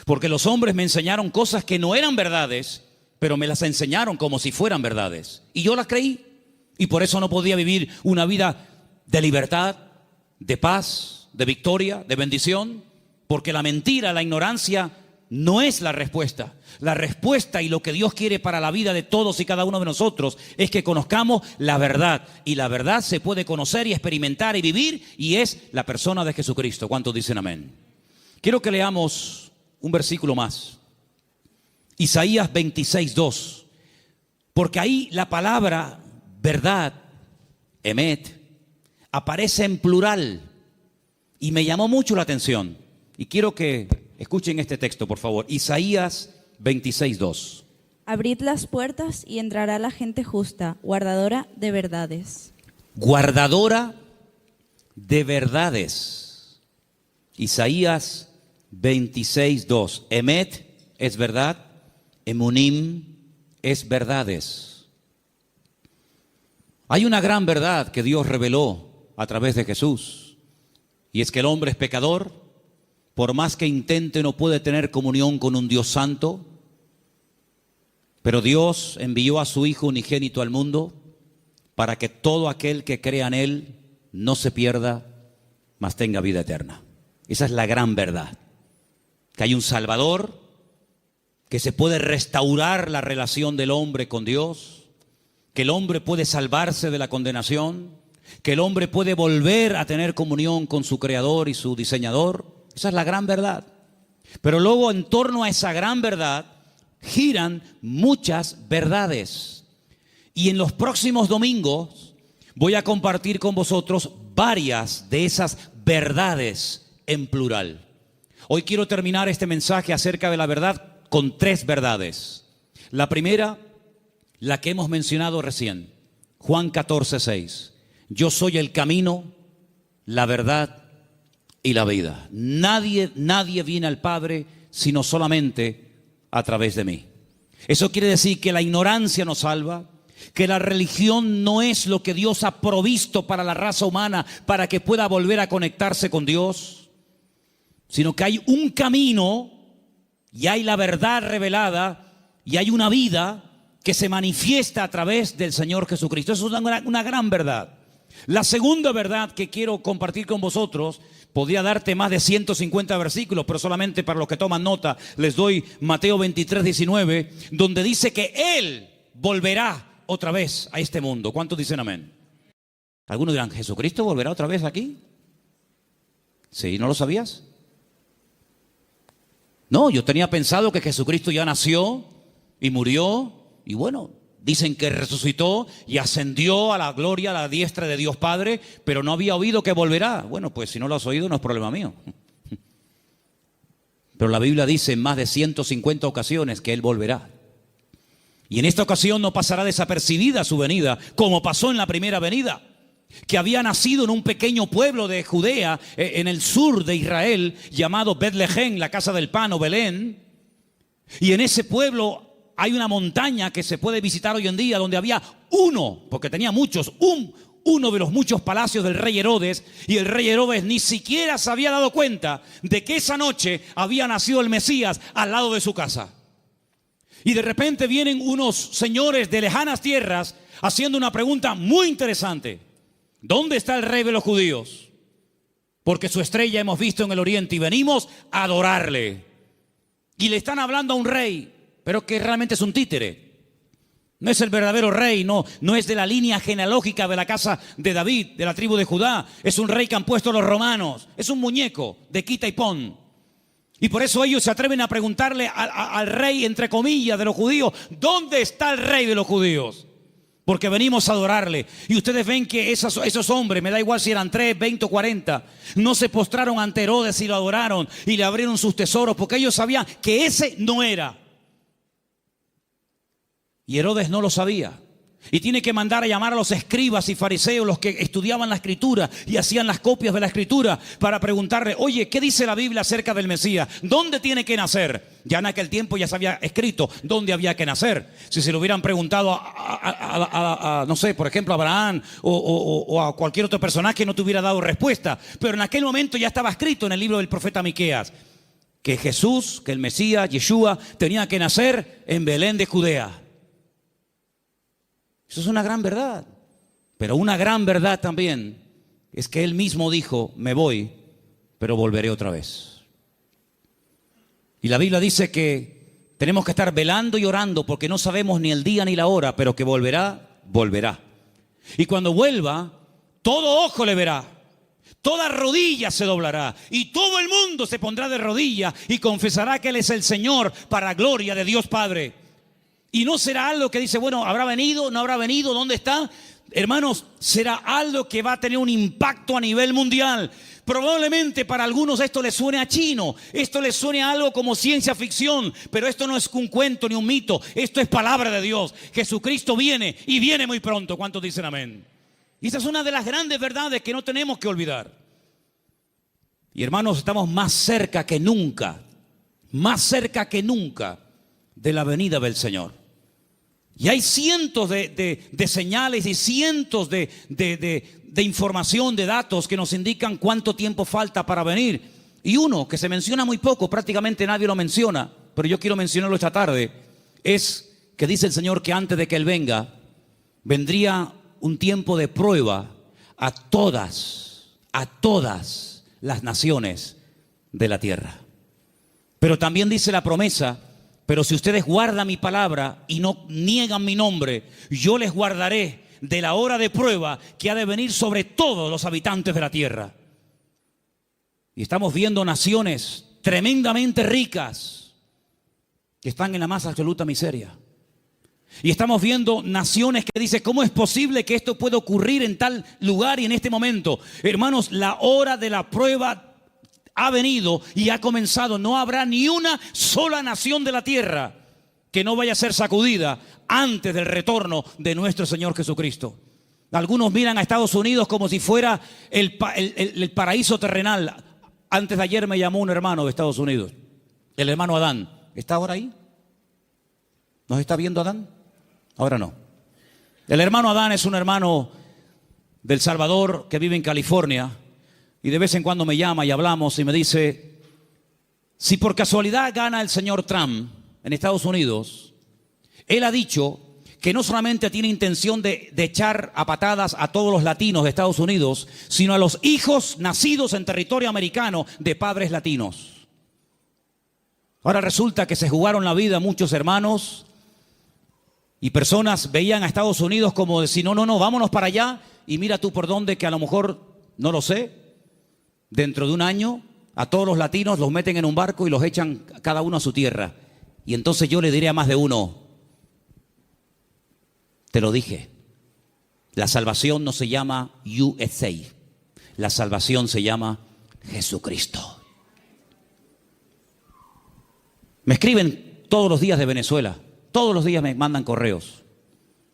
Porque los hombres me enseñaron cosas que no eran verdades, pero me las enseñaron como si fueran verdades. Y yo las creí. Y por eso no podía vivir una vida de libertad, de paz, de victoria, de bendición. Porque la mentira, la ignorancia, no es la respuesta. La respuesta y lo que Dios quiere para la vida de todos y cada uno de nosotros es que conozcamos la verdad. Y la verdad se puede conocer y experimentar y vivir, y es la persona de Jesucristo. ¿Cuántos dicen amén? Quiero que leamos un versículo más. Isaías 26:2. Porque ahí la palabra verdad, emet, aparece en plural. Y me llamó mucho la atención. Y quiero que escuchen este texto, por favor. Isaías 26:2. Abrid las puertas y entrará la gente justa, guardadora de verdades. Guardadora de verdades. Isaías 26:2. Emet es verdad. Emunim es verdades. Hay una gran verdad que Dios reveló a través de Jesús. Y es que el hombre es pecador. Por más que intente, no puede tener comunión con un Dios santo. Pero Dios envió a su Hijo unigénito al mundo para que todo aquel que crea en Él no se pierda, mas tenga vida eterna. Esa es la gran verdad. Que hay un Salvador, que se puede restaurar la relación del hombre con Dios, que el hombre puede salvarse de la condenación, que el hombre puede volver a tener comunión con su Creador y su Diseñador. Esa es la gran verdad. Pero luego, en torno a esa gran verdad giran muchas verdades. Y en los próximos domingos voy a compartir con vosotros varias de esas verdades en plural. Hoy quiero terminar este mensaje acerca de la verdad con 3 verdades. La primera, la que hemos mencionado recién, Juan 14:6. Yo soy el camino, la verdad y la vida. Nadie viene al Padre sino solamente a través de mí. Eso quiere decir que la ignorancia nos salva, que la religión no es lo que Dios ha provisto para la raza humana para que pueda volver a conectarse con Dios, sino que hay un camino y hay la verdad revelada y hay una vida que se manifiesta a través del Señor Jesucristo. Eso es una gran verdad. La segunda verdad que quiero compartir con vosotros, podría darte más de 150 versículos, pero solamente para los que toman nota les doy Mateo 23:19, donde dice que Él volverá otra vez a este mundo. ¿Cuántos dicen amén? Algunos dirán, ¿Jesucristo volverá otra vez aquí? ¿Sí? ¿No lo sabías? No, yo tenía pensado que Jesucristo ya nació y murió y bueno, dicen que resucitó y ascendió a la gloria, a la diestra de Dios Padre, pero no había oído que volverá. Bueno, pues si no lo has oído no es problema mío. Pero la Biblia dice en más de 150 ocasiones que Él volverá. Y en esta ocasión no pasará desapercibida su venida, como pasó en la primera venida, que había nacido en un pequeño pueblo de Judea, en el sur de Israel, llamado Betlehem, la casa del pan o Belén. Y en ese pueblo hay una montaña que se puede visitar hoy en día, donde había uno, porque tenía muchos, uno de los muchos palacios del rey Herodes, y el rey Herodes ni siquiera se había dado cuenta de que esa noche había nacido el Mesías al lado de su casa. Y de repente vienen unos señores de lejanas tierras haciendo una pregunta muy interesante. ¿Dónde está el rey de los judíos? Porque su estrella hemos visto en el oriente y venimos a adorarle. Y le están hablando a un rey, pero que realmente es un títere. No es el verdadero rey, no es de la línea genealógica de la casa de David, de la tribu de Judá. Es un rey que han puesto los romanos. Es un muñeco de quita y pon. Y por eso ellos se atreven a preguntarle al rey, entre comillas, de los judíos, ¿dónde está el rey de los judíos? Porque venimos a adorarle. Y ustedes ven que esos hombres, me da igual si eran 3, 20 o 40, no se postraron ante Herodes y lo adoraron y le abrieron sus tesoros, porque ellos sabían que ese no era. Y Herodes no lo sabía. Y tiene que mandar a llamar a los escribas y fariseos, los que estudiaban la escritura y hacían las copias de la escritura, para preguntarle, oye, ¿qué dice la Biblia acerca del Mesías? ¿Dónde tiene que nacer? Ya en aquel tiempo ya se había escrito dónde había que nacer. Si se lo hubieran preguntado no sé, por ejemplo, a Abraham o a cualquier otro personaje, no te hubiera dado respuesta. Pero en aquel momento ya estaba escrito en el libro del profeta Miqueas que Jesús, que el Mesías, Yeshua, tenía que nacer en Belén de Judea. Eso es una gran verdad. Pero una gran verdad también es que Él mismo dijo, me voy, pero volveré otra vez. Y la Biblia dice que tenemos que estar velando y orando porque no sabemos ni el día ni la hora, pero que volverá, volverá. Y cuando vuelva, todo ojo le verá, toda rodilla se doblará y todo el mundo se pondrá de rodillas y confesará que Él es el Señor para gloria de Dios Padre. Y no será algo que dice, bueno, ¿habrá venido? ¿No habrá venido? ¿Dónde está? Hermanos, será algo que va a tener un impacto a nivel mundial. Probablemente para algunos esto les suene a chino, esto les suene a algo como ciencia ficción, pero esto no es un cuento ni un mito, esto es palabra de Dios. Jesucristo viene y viene muy pronto. ¿Cuántos dicen amén? Y esa es una de las grandes verdades que no tenemos que olvidar. Y hermanos, estamos más cerca que nunca de la venida del Señor. Y hay cientos de señales y cientos de información, de datos que nos indican cuánto tiempo falta para venir. Y uno que se menciona muy poco, prácticamente nadie lo menciona, pero yo quiero mencionarlo esta tarde, es que dice el Señor que antes de que Él venga, vendría un tiempo de prueba a todas las naciones de la tierra. Pero también dice la promesa, pero si ustedes guardan mi palabra y no niegan mi nombre, yo les guardaré de la hora de prueba que ha de venir sobre todos los habitantes de la tierra. Y estamos viendo naciones tremendamente ricas que están en la más absoluta miseria. Y estamos viendo naciones que dicen, ¿cómo es posible que esto pueda ocurrir en tal lugar y en este momento? Hermanos, la hora de la prueba ha venido y ha comenzado. No habrá ni una sola nación de la tierra que no vaya a ser sacudida antes del retorno de nuestro Señor Jesucristo. Algunos miran a Estados Unidos como si fuera el paraíso terrenal. Antes de ayer me llamó un hermano de Estados Unidos, el hermano Adán. ¿Está ahora ahí? ¿Nos está viendo Adán? Ahora no. El hermano Adán es un hermano del Salvador que vive en California. Y de vez en cuando me llama y hablamos y me dice, si por casualidad gana el señor Trump en Estados Unidos, él ha dicho que no solamente tiene intención de echar a patadas a todos los latinos de Estados Unidos, sino a los hijos nacidos en territorio americano de padres latinos. Ahora resulta que se jugaron la vida muchos hermanos y personas veían a Estados Unidos como decir, no, vámonos para allá y mira tú por dónde, que a lo mejor, no lo sé, dentro de un año, a todos los latinos los meten en un barco y los echan cada uno a su tierra. Y entonces yo le diré a más de uno, te lo dije, la salvación no se llama USA, la salvación se llama Jesucristo. Me escriben todos los días de Venezuela, todos los días me mandan correos,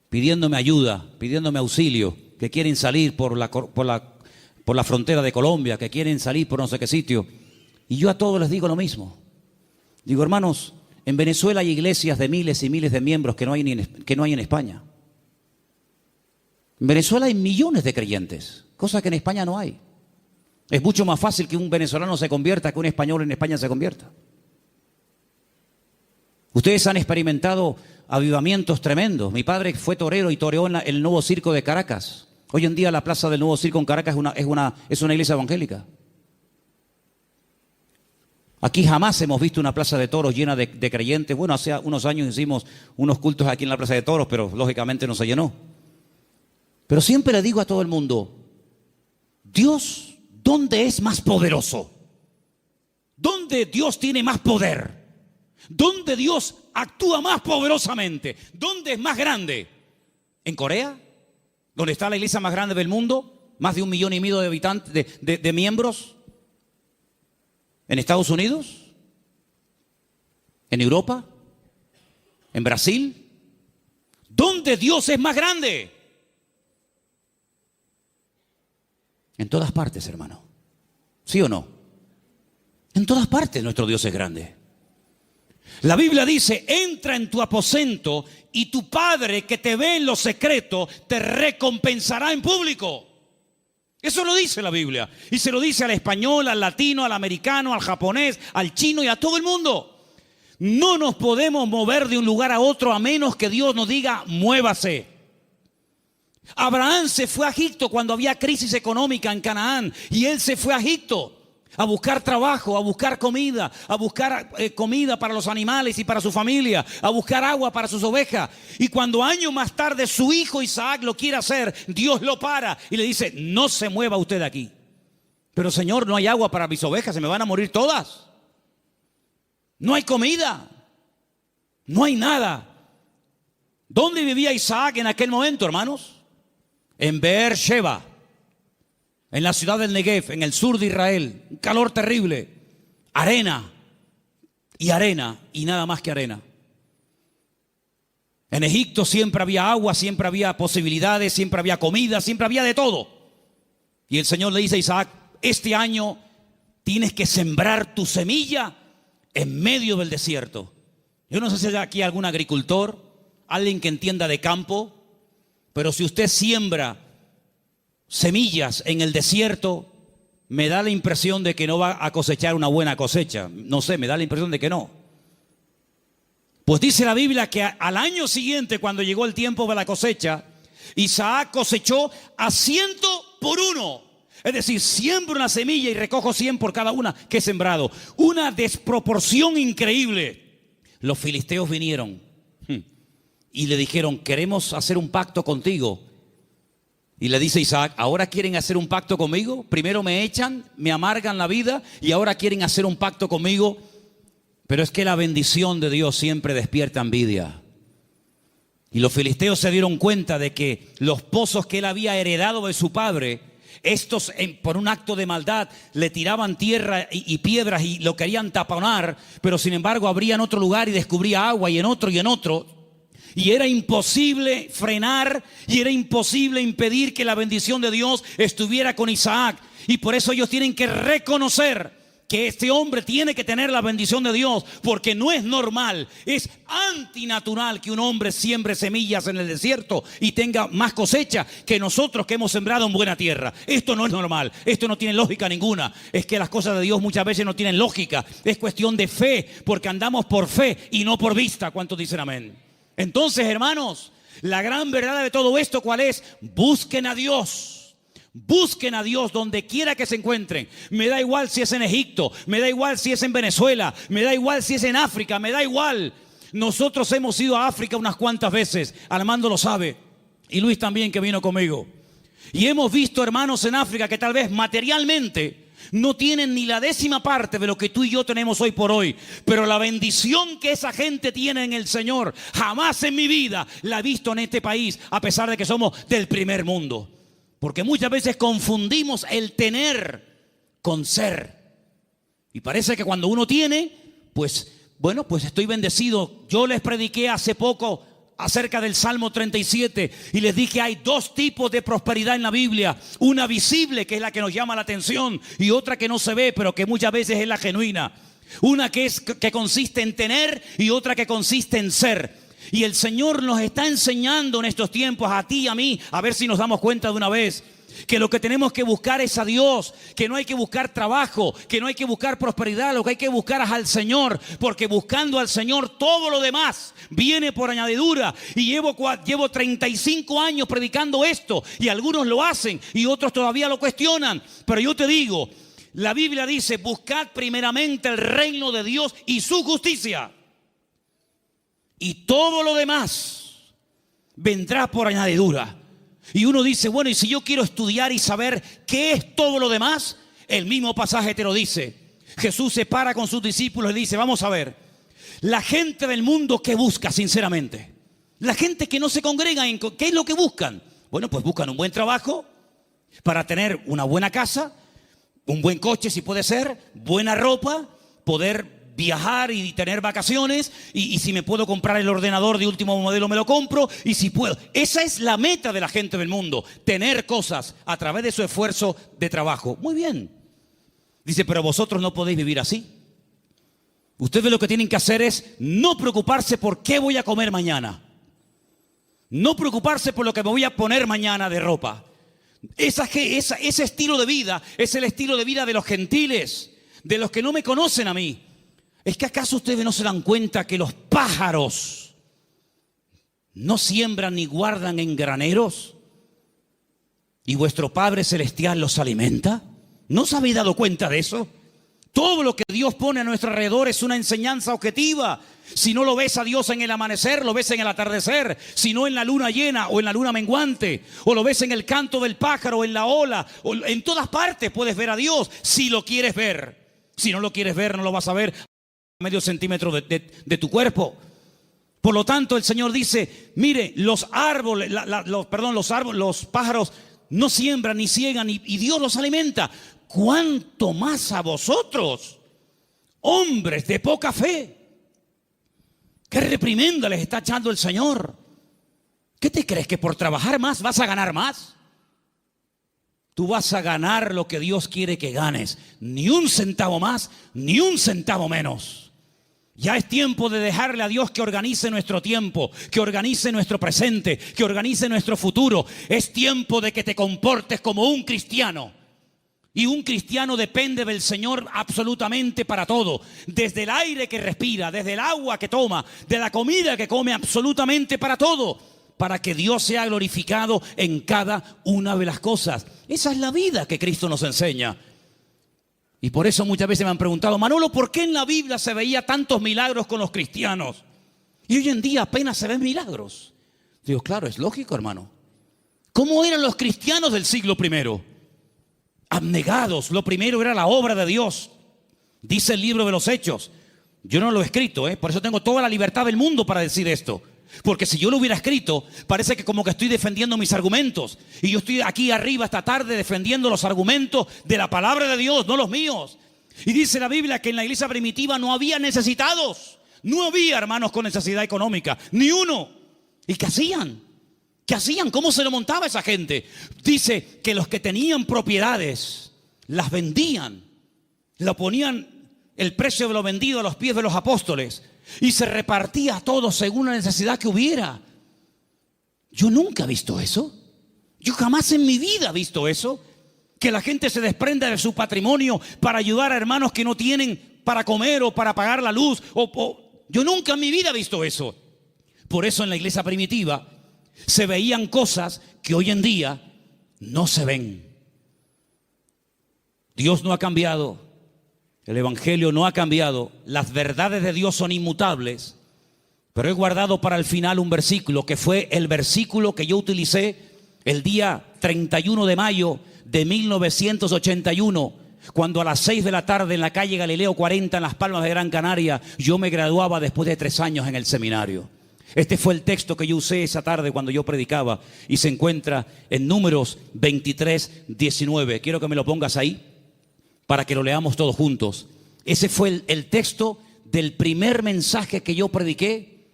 pidiéndome ayuda, pidiéndome auxilio, que quieren salir por la frontera de Colombia, que quieren salir por no sé qué sitio. Y yo a todos les digo lo mismo. Digo, hermanos, en Venezuela hay iglesias de miles y miles de miembros que no hay en España. En Venezuela hay millones de creyentes, cosa que en España no hay. Es mucho más fácil que un venezolano se convierta que un español en España se convierta. Ustedes han experimentado avivamientos tremendos. Mi padre fue torero y toreó en el Nuevo Circo de Caracas. Hoy en día la plaza del Nuevo Circo en Caracas es una iglesia evangélica. Aquí jamás hemos visto una plaza de toros llena de creyentes. Bueno, hace unos años hicimos unos cultos aquí en la plaza de toros, pero lógicamente no se llenó. Pero siempre le digo a todo el mundo, Dios, ¿dónde es más poderoso? ¿Dónde Dios tiene más poder? ¿Dónde Dios actúa más poderosamente? ¿Dónde es más grande? ¿En Corea? ¿Donde está la iglesia más grande del mundo? ¿Más de 1,5 millones de habitantes, de miembros? ¿En Estados Unidos? ¿En Europa? ¿En Brasil? ¿Dónde Dios es más grande? En todas partes, hermano. ¿Sí o no? En todas partes nuestro Dios es grande. La Biblia dice, entra en tu aposento y tu Padre que te ve en lo secreto te recompensará en público. Eso lo dice la Biblia. Y se lo dice al español, al latino, al americano, al japonés, al chino y a todo el mundo. No nos podemos mover de un lugar a otro a menos que Dios nos diga, muévase. Abraham se fue a Egipto cuando había crisis económica en Canaán. Y él se fue a Egipto a buscar trabajo, a buscar comida, comida para los animales y para su familia, a buscar agua para sus ovejas. Y cuando años más tarde su hijo Isaac lo quiere hacer, Dios lo para y le dice, no se mueva usted de aquí. Pero Señor, no hay agua para mis ovejas, se me van a morir todas. No hay comida, no hay nada. ¿Dónde vivía Isaac en aquel momento, hermanos? En Beer-sheba, en la ciudad del Negev, en el sur de Israel. Un calor terrible, arena y nada más que arena. En Egipto siempre había agua, siempre había posibilidades, siempre había comida, siempre había de todo. Y el Señor le dice a Isaac, este año tienes que sembrar tu semilla en medio del desierto. Yo no sé si hay aquí algún agricultor, alguien que entienda de campo, pero si usted siembra semillas en el desierto, me da la impresión de que no va a cosechar una buena cosecha. No sé, me da la impresión de que no. Pues dice la Biblia que al año siguiente, cuando llegó el tiempo de la cosecha, Isaac cosechó a 100 por 1. Es decir, siembro una semilla y recojo 100 por cada una que he sembrado. Una desproporción increíble. Los filisteos vinieron y le dijeron, queremos hacer un pacto contigo. Y le dice Isaac, ¿ahora quieren hacer un pacto conmigo? Primero me echan, me amargan la vida y ahora quieren hacer un pacto conmigo. Pero es que la bendición de Dios siempre despierta envidia. Y los filisteos se dieron cuenta de que los pozos que él había heredado de su padre, estos por un acto de maldad le tiraban tierra y piedras y lo querían taponar, pero sin embargo abrían otro lugar y descubría agua y en otro y en otro. Y era imposible frenar y era imposible impedir que la bendición de Dios estuviera con Isaac. Y por eso ellos tienen que reconocer que este hombre tiene que tener la bendición de Dios, porque no es normal, es antinatural que un hombre siembre semillas en el desierto y tenga más cosecha que nosotros que hemos sembrado en buena tierra. Esto no es normal, esto no tiene lógica ninguna. Es que las cosas de Dios muchas veces no tienen lógica, es cuestión de fe, porque andamos por fe y no por vista. ¿Cuántos dicen amén? Entonces, hermanos, la gran verdad de todo esto, ¿cuál es? Busquen a Dios. Busquen a Dios donde quiera que se encuentren. Me da igual si es en Egipto, me da igual si es en Venezuela, me da igual si es en África, me da igual. Nosotros hemos ido a África unas cuantas veces, Armando lo sabe, y Luis también, que vino conmigo. Y hemos visto hermanos en África que tal vez materialmente no tienen ni la 10ª parte de lo que tú y yo tenemos hoy por hoy. Pero la bendición que esa gente tiene en el Señor, jamás en mi vida la he visto en este país, a pesar de que somos del primer mundo. Porque muchas veces confundimos el tener con ser. Y parece que cuando uno tiene, pues estoy bendecido. Yo les prediqué hace poco acerca del Salmo 37 y les dije, hay 2 tipos de prosperidad en la Biblia. Una visible, que es la que nos llama la atención, y otra que no se ve, pero que muchas veces es la genuina. Una que consiste en tener y otra que consiste en ser. Y el Señor nos está enseñando en estos tiempos, a ti y a mí, a ver si nos damos cuenta de una vez, que lo que tenemos que buscar es a Dios, que no hay que buscar trabajo, que no hay que buscar prosperidad, lo que hay que buscar es al Señor, porque buscando al Señor todo lo demás viene por añadidura. Y llevo 35 años predicando esto, y algunos lo hacen y otros todavía lo cuestionan, pero yo te digo, la Biblia dice, buscad primeramente el reino de Dios y su justicia, y todo lo demás vendrá por añadidura. Y uno dice, bueno, y si yo quiero estudiar y saber qué es todo lo demás, el mismo pasaje te lo dice. Jesús se para con sus discípulos y dice, vamos a ver, la gente del mundo, ¿qué busca sinceramente? La gente que no se congrega, ¿qué es lo que buscan? Bueno, pues buscan un buen trabajo para tener una buena casa, un buen coche si puede ser, buena ropa, poder viajar y tener vacaciones, y si me puedo comprar el ordenador de último modelo me lo compro, y si puedo. Esa es la meta de la gente del mundo, tener cosas a través de su esfuerzo de trabajo. Muy bien. Dice, pero vosotros no podéis vivir así. Ustedes lo que tienen que hacer es no preocuparse por qué voy a comer mañana. No preocuparse por lo que me voy a poner mañana de ropa. Ese estilo de vida es el estilo de vida de los gentiles, de los que no me conocen a mí. ¿Es que acaso ustedes no se dan cuenta que los pájaros no siembran ni guardan en graneros? ¿Y vuestro Padre Celestial los alimenta? ¿No os habéis dado cuenta de eso? Todo lo que Dios pone a nuestro alrededor es una enseñanza objetiva. Si no lo ves a Dios en el amanecer, lo ves en el atardecer. Si no en la luna llena o en la luna menguante. O lo ves en el canto del pájaro, en la ola. O en todas partes puedes ver a Dios si lo quieres ver. Si no lo quieres ver, no lo vas a ver a medio centímetro de tu cuerpo. Por lo tanto, el Señor dice, mire, los árboles, los pájaros no siembran ni ciegan y Dios los alimenta. ¿Cuánto más a vosotros, hombres de poca fe? ¿Qué reprimenda les está echando el Señor? ¿Qué te crees, que por trabajar más vas a ganar más? Tú vas a ganar lo que Dios quiere que ganes. Ni un centavo más, ni un centavo menos. Ya es tiempo de dejarle a Dios que organice nuestro tiempo, que organice nuestro presente, que organice nuestro futuro. Es tiempo de que te comportes como un cristiano. Y un cristiano depende del Señor absolutamente para todo. Desde el aire que respira, desde el agua que toma, de la comida que come, absolutamente para todo. Para que Dios sea glorificado en cada una de las cosas. Esa es la vida que Cristo nos enseña. Y por eso muchas veces me han preguntado, Manolo, ¿por qué en la Biblia se veía tantos milagros con los cristianos? Y hoy en día apenas se ven milagros. Digo, claro, es lógico, hermano. ¿Cómo eran los cristianos del siglo I? Abnegados. Lo primero era la obra de Dios. Dice el libro de los Hechos. Yo no lo he escrito, por eso tengo toda la libertad del mundo para decir esto. Porque si yo lo hubiera escrito, parece que como que estoy defendiendo mis argumentos. Y yo estoy aquí arriba esta tarde defendiendo los argumentos de la palabra de Dios, no los míos. Y dice la Biblia que en la iglesia primitiva no había necesitados. No había hermanos con necesidad económica, ni uno. ¿Y qué hacían? ¿Qué hacían? ¿Cómo se lo montaba esa gente? Dice que los que tenían propiedades las vendían. Lo ponían el precio de lo vendido a los pies de los apóstoles. Y se repartía a todos según la necesidad que hubiera. Yo nunca he visto eso. Yo jamás en mi vida he visto eso. Que la gente se desprenda de su patrimonio para ayudar a hermanos que no tienen para comer o para pagar la luz. Yo nunca en mi vida he visto eso. Por eso en la iglesia primitiva se veían cosas que hoy en día no se ven. Dios no ha cambiado. El Evangelio no ha cambiado, las verdades de Dios son inmutables, pero he guardado para el final un versículo que fue el versículo que yo utilicé el día 31 de mayo de 1981, cuando a las 6 de la tarde en la calle Galileo 40 en Las Palmas de Gran Canaria, yo me graduaba después de 3 años en el seminario. Este fue el texto que yo usé esa tarde cuando yo predicaba y se encuentra en Números 23, 19. Quiero que me lo pongas ahí, para que lo leamos todos juntos. Ese fue el texto del primer mensaje que yo prediqué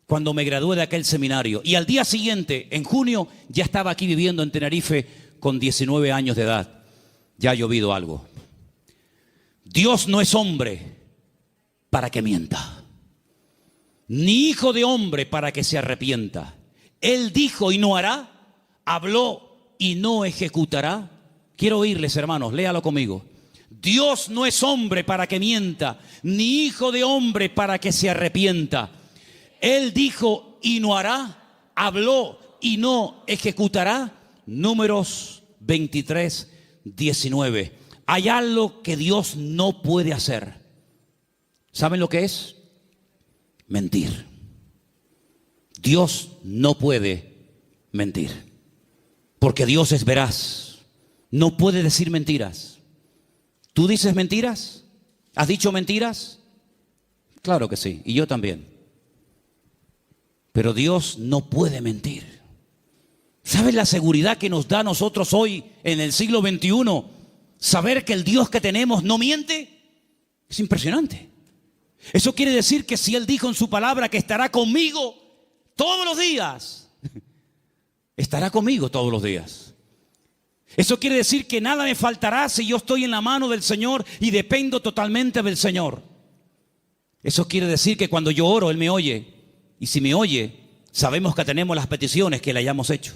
cuando me gradué de aquel seminario. Y al día siguiente, en junio, ya estaba aquí viviendo en Tenerife con 19 años de edad. Ya ha llovido algo. Dios no es hombre para que mienta, ni hijo de hombre para que se arrepienta. Él dijo y no hará, habló y no ejecutará. Quiero oírles, hermanos, léalo conmigo. Dios no es hombre para que mienta, ni hijo de hombre para que se arrepienta. Él dijo y no hará, habló y no ejecutará. Números 23, 19. Hay algo que Dios no puede hacer. ¿Saben lo que es? Mentir. Dios no puede mentir, porque Dios es veraz. No puede decir mentiras. ¿Tú dices mentiras? ¿Has dicho mentiras? Claro que sí, y yo también. Pero Dios no puede mentir. ¿Sabes la seguridad que nos da a nosotros hoy en el siglo XXI? Saber que el Dios que tenemos no miente. Es impresionante. Eso quiere decir que si Él dijo en su palabra que estará conmigo todos los días, estará conmigo todos los días. Eso quiere decir que nada me faltará si yo estoy en la mano del Señor y dependo totalmente del Señor. Eso quiere decir que cuando yo oro, Él me oye. Y si me oye, sabemos que tenemos las peticiones que le hayamos hecho.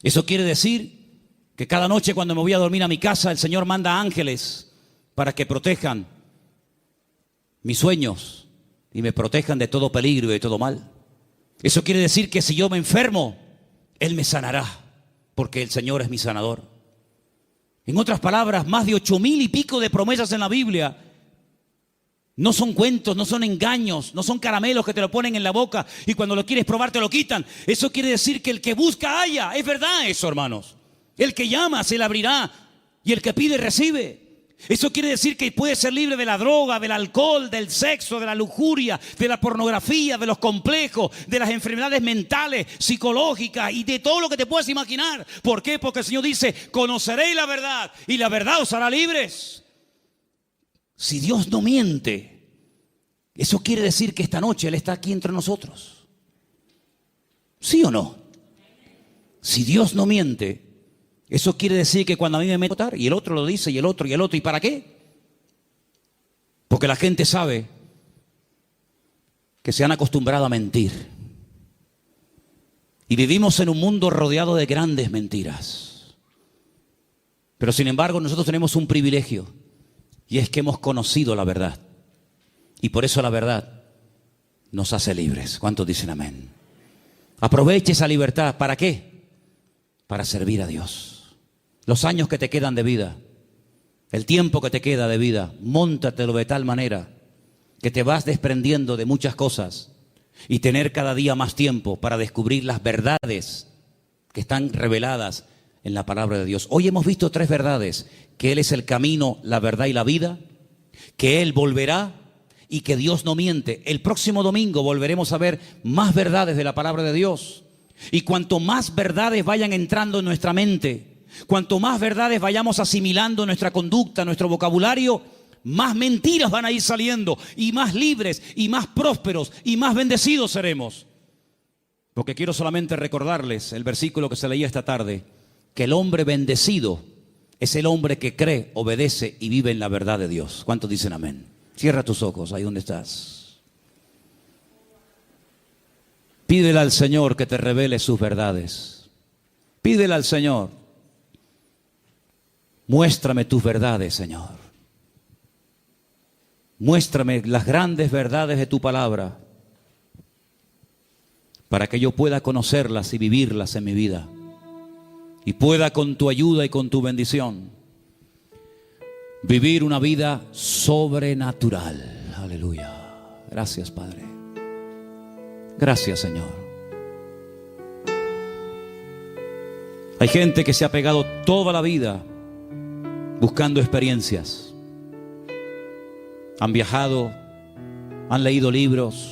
Eso quiere decir que cada noche cuando me voy a dormir a mi casa, el Señor manda ángeles para que protejan mis sueños y me protejan de todo peligro y de todo mal. Eso quiere decir que si yo me enfermo, Él me sanará, porque el Señor es mi sanador. En otras palabras, más de 8,000 y pico de promesas en la Biblia no son cuentos, no son engaños, no son caramelos que te lo ponen en la boca y cuando lo quieres probar te lo quitan. Eso quiere decir que el que busca halla. Es verdad eso, hermanos. El que llama se le abrirá y el que pide recibe. Eso quiere decir que puedes ser libre de la droga, del alcohol, del sexo, de la lujuria, de la pornografía, de los complejos, de las enfermedades mentales, psicológicas y de todo lo que te puedas imaginar. ¿Por qué? Porque el Señor dice, conoceréis la verdad y la verdad os hará libres. Si Dios no miente, eso quiere decir que esta noche Él está aquí entre nosotros. ¿Sí o no? Si Dios no miente, eso quiere decir que cuando a mí me meto a votar y el otro lo dice y el otro, ¿y para qué? Porque la gente sabe que se han acostumbrado a mentir. Y vivimos en un mundo rodeado de grandes mentiras. Pero sin embargo nosotros tenemos un privilegio y es que hemos conocido la verdad. Y por eso la verdad nos hace libres. ¿Cuántos dicen amén? Aproveche esa libertad. ¿Para qué? Para servir a Dios. Los años que te quedan de vida, el tiempo que te queda de vida, móntatelo de tal manera que te vas desprendiendo de muchas cosas y tener cada día más tiempo para descubrir las verdades que están reveladas en la palabra de Dios. Hoy hemos visto 3 verdades: que Él es el camino, la verdad y la vida, que Él volverá y que Dios no miente. El próximo domingo volveremos a ver más verdades de la palabra de Dios. Y cuanto más verdades vayan entrando en nuestra mente, cuanto más verdades vayamos asimilando en nuestra conducta, nuestro vocabulario, más mentiras van a ir saliendo y más libres y más prósperos y más bendecidos seremos. Porque quiero solamente recordarles el versículo que se leía esta tarde, que el hombre bendecido es el hombre que cree, obedece y vive en la verdad de Dios. ¿Cuántos dicen amén? Cierra tus ojos ahí donde estás. Pídele al Señor que te revele sus verdades. Pídele al Señor: muéstrame tus verdades, Señor. Muéstrame las grandes verdades de tu palabra para que yo pueda conocerlas y vivirlas en mi vida y pueda con tu ayuda y con tu bendición vivir una vida sobrenatural. Aleluya. Gracias, Padre. Gracias, Señor. Hay gente que se ha pegado toda la vida buscando experiencias. Han viajado, han leído libros.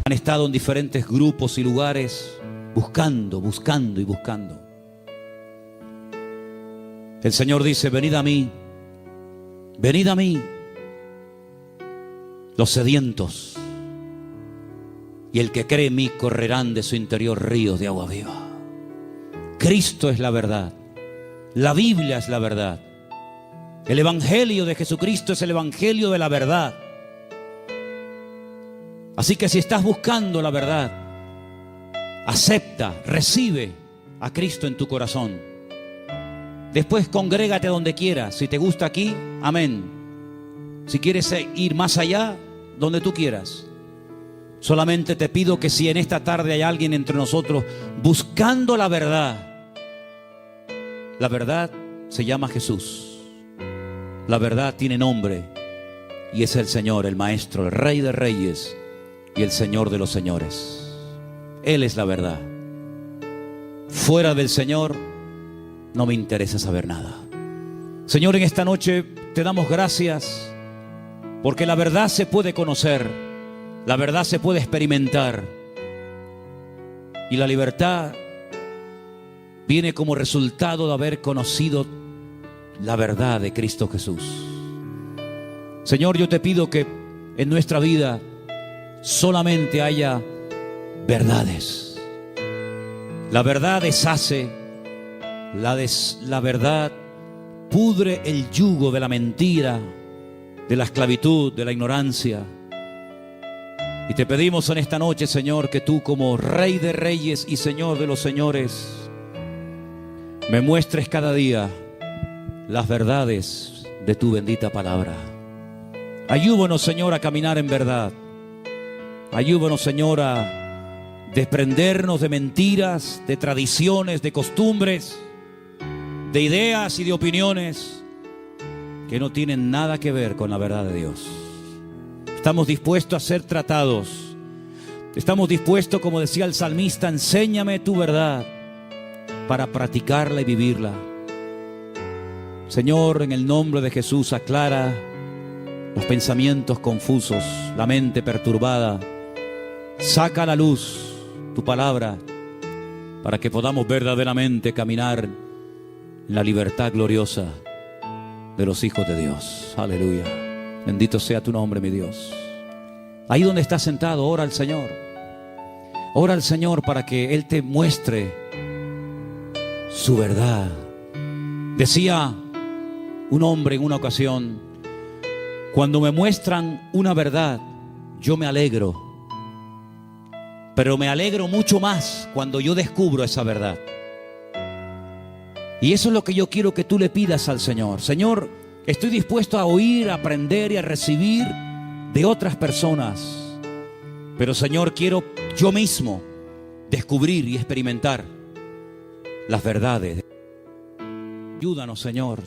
Han estado en diferentes grupos y lugares buscando y buscando. El Señor dice: venid a mí, los sedientos, y el que cree en mí correrán de su interior ríos de agua viva. Cristo es la verdad, la Biblia es la verdad, el Evangelio de Jesucristo es el Evangelio de la verdad. Así que si estás buscando la verdad, acepta, recibe a Cristo en tu corazón. Después congrégate donde quieras. Si te gusta aquí, amén. Si quieres ir más allá, donde tú quieras. Solamente te pido que si en esta tarde hay alguien entre nosotros buscando la verdad se llama Jesús. La verdad tiene nombre y es el Señor, el Maestro, el Rey de Reyes y el Señor de los Señores. Él es la verdad. Fuera del Señor no me interesa saber nada. Señor, en esta noche te damos gracias porque la verdad se puede conocer, la verdad se puede experimentar y la libertad viene como resultado de haber conocido la verdad de Cristo Jesús. Señor, yo te pido que en nuestra vida solamente haya verdades. La verdad deshace, la verdad pudre el yugo de la mentira, de la esclavitud, de la ignorancia. Y te pedimos en esta noche, Señor, que tú como Rey de Reyes y Señor de los Señores, me muestres cada día las verdades de tu bendita palabra. Ayúdanos, Señor, a caminar en verdad. Ayúdanos, Señor, a desprendernos de mentiras, de tradiciones, de costumbres, de ideas y de opiniones que no tienen nada que ver con la verdad de Dios. Estamos dispuestos a ser tratados. Estamos dispuestos, como decía el salmista, enséñame tu verdad para practicarla y vivirla. Señor, en el nombre de Jesús, aclara los pensamientos confusos, la mente perturbada. Saca a la luz tu palabra para que podamos verdaderamente caminar en la libertad gloriosa de los hijos de Dios. Aleluya. Bendito sea tu nombre, mi Dios. Ahí donde estás sentado, ora al Señor. Ora al Señor para que Él te muestre su verdad. Decía un hombre en una ocasión: cuando me muestran una verdad, yo me alegro, pero me alegro mucho más cuando yo descubro esa verdad. Y eso es lo que yo quiero que tú le pidas al Señor. Señor, estoy dispuesto a oír, a aprender y a recibir de otras personas, pero Señor, quiero yo mismo descubrir y experimentar las verdades. Ayúdanos, Señor.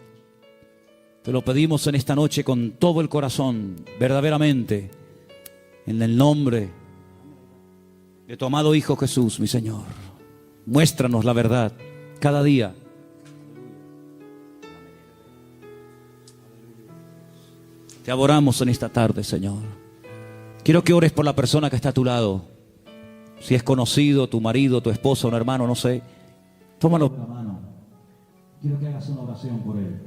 Te lo pedimos en esta noche con todo el corazón, verdaderamente, en el nombre de tu amado Hijo Jesús, mi Señor. Muéstranos la verdad cada día. Te adoramos en esta tarde, Señor. Quiero que ores por la persona que está a tu lado. Si es conocido, tu marido, tu esposa, un hermano, no sé. Tómalo por la mano. Quiero que hagas una oración por él.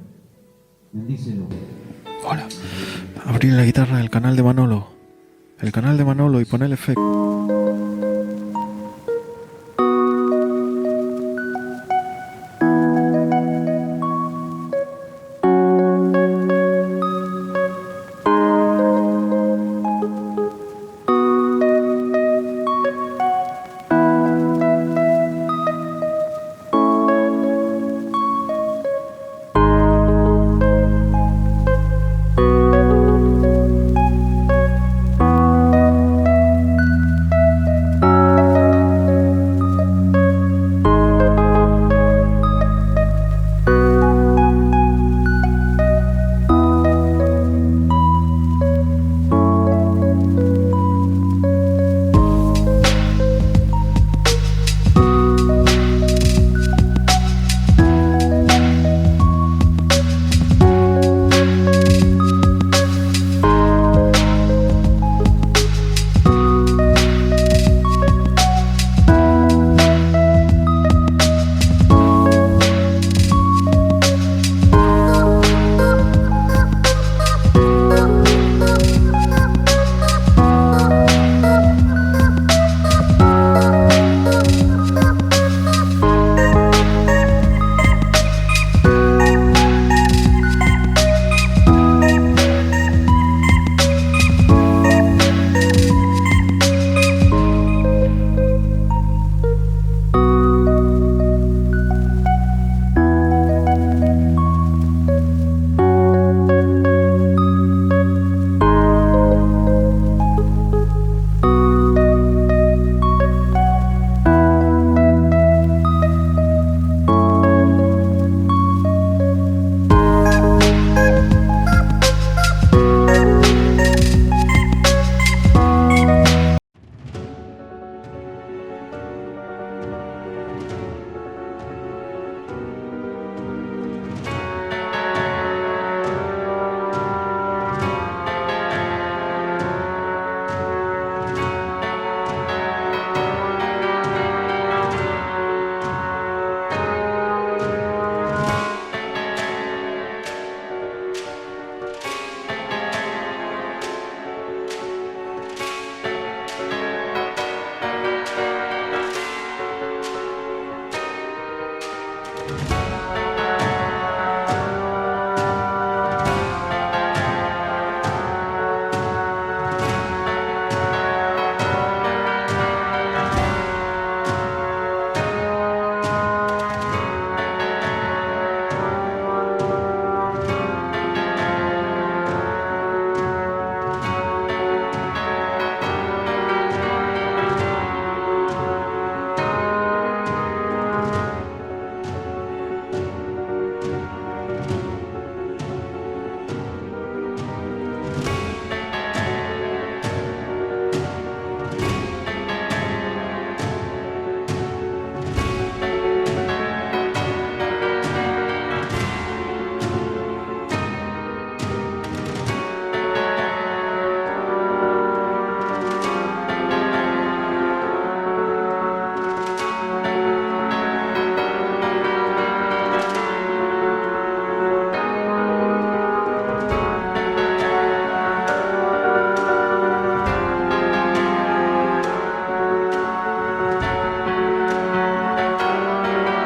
Bendícelo. Hola. Abrir la guitarra del canal de Manolo. El canal de Manolo y ponerle efecto.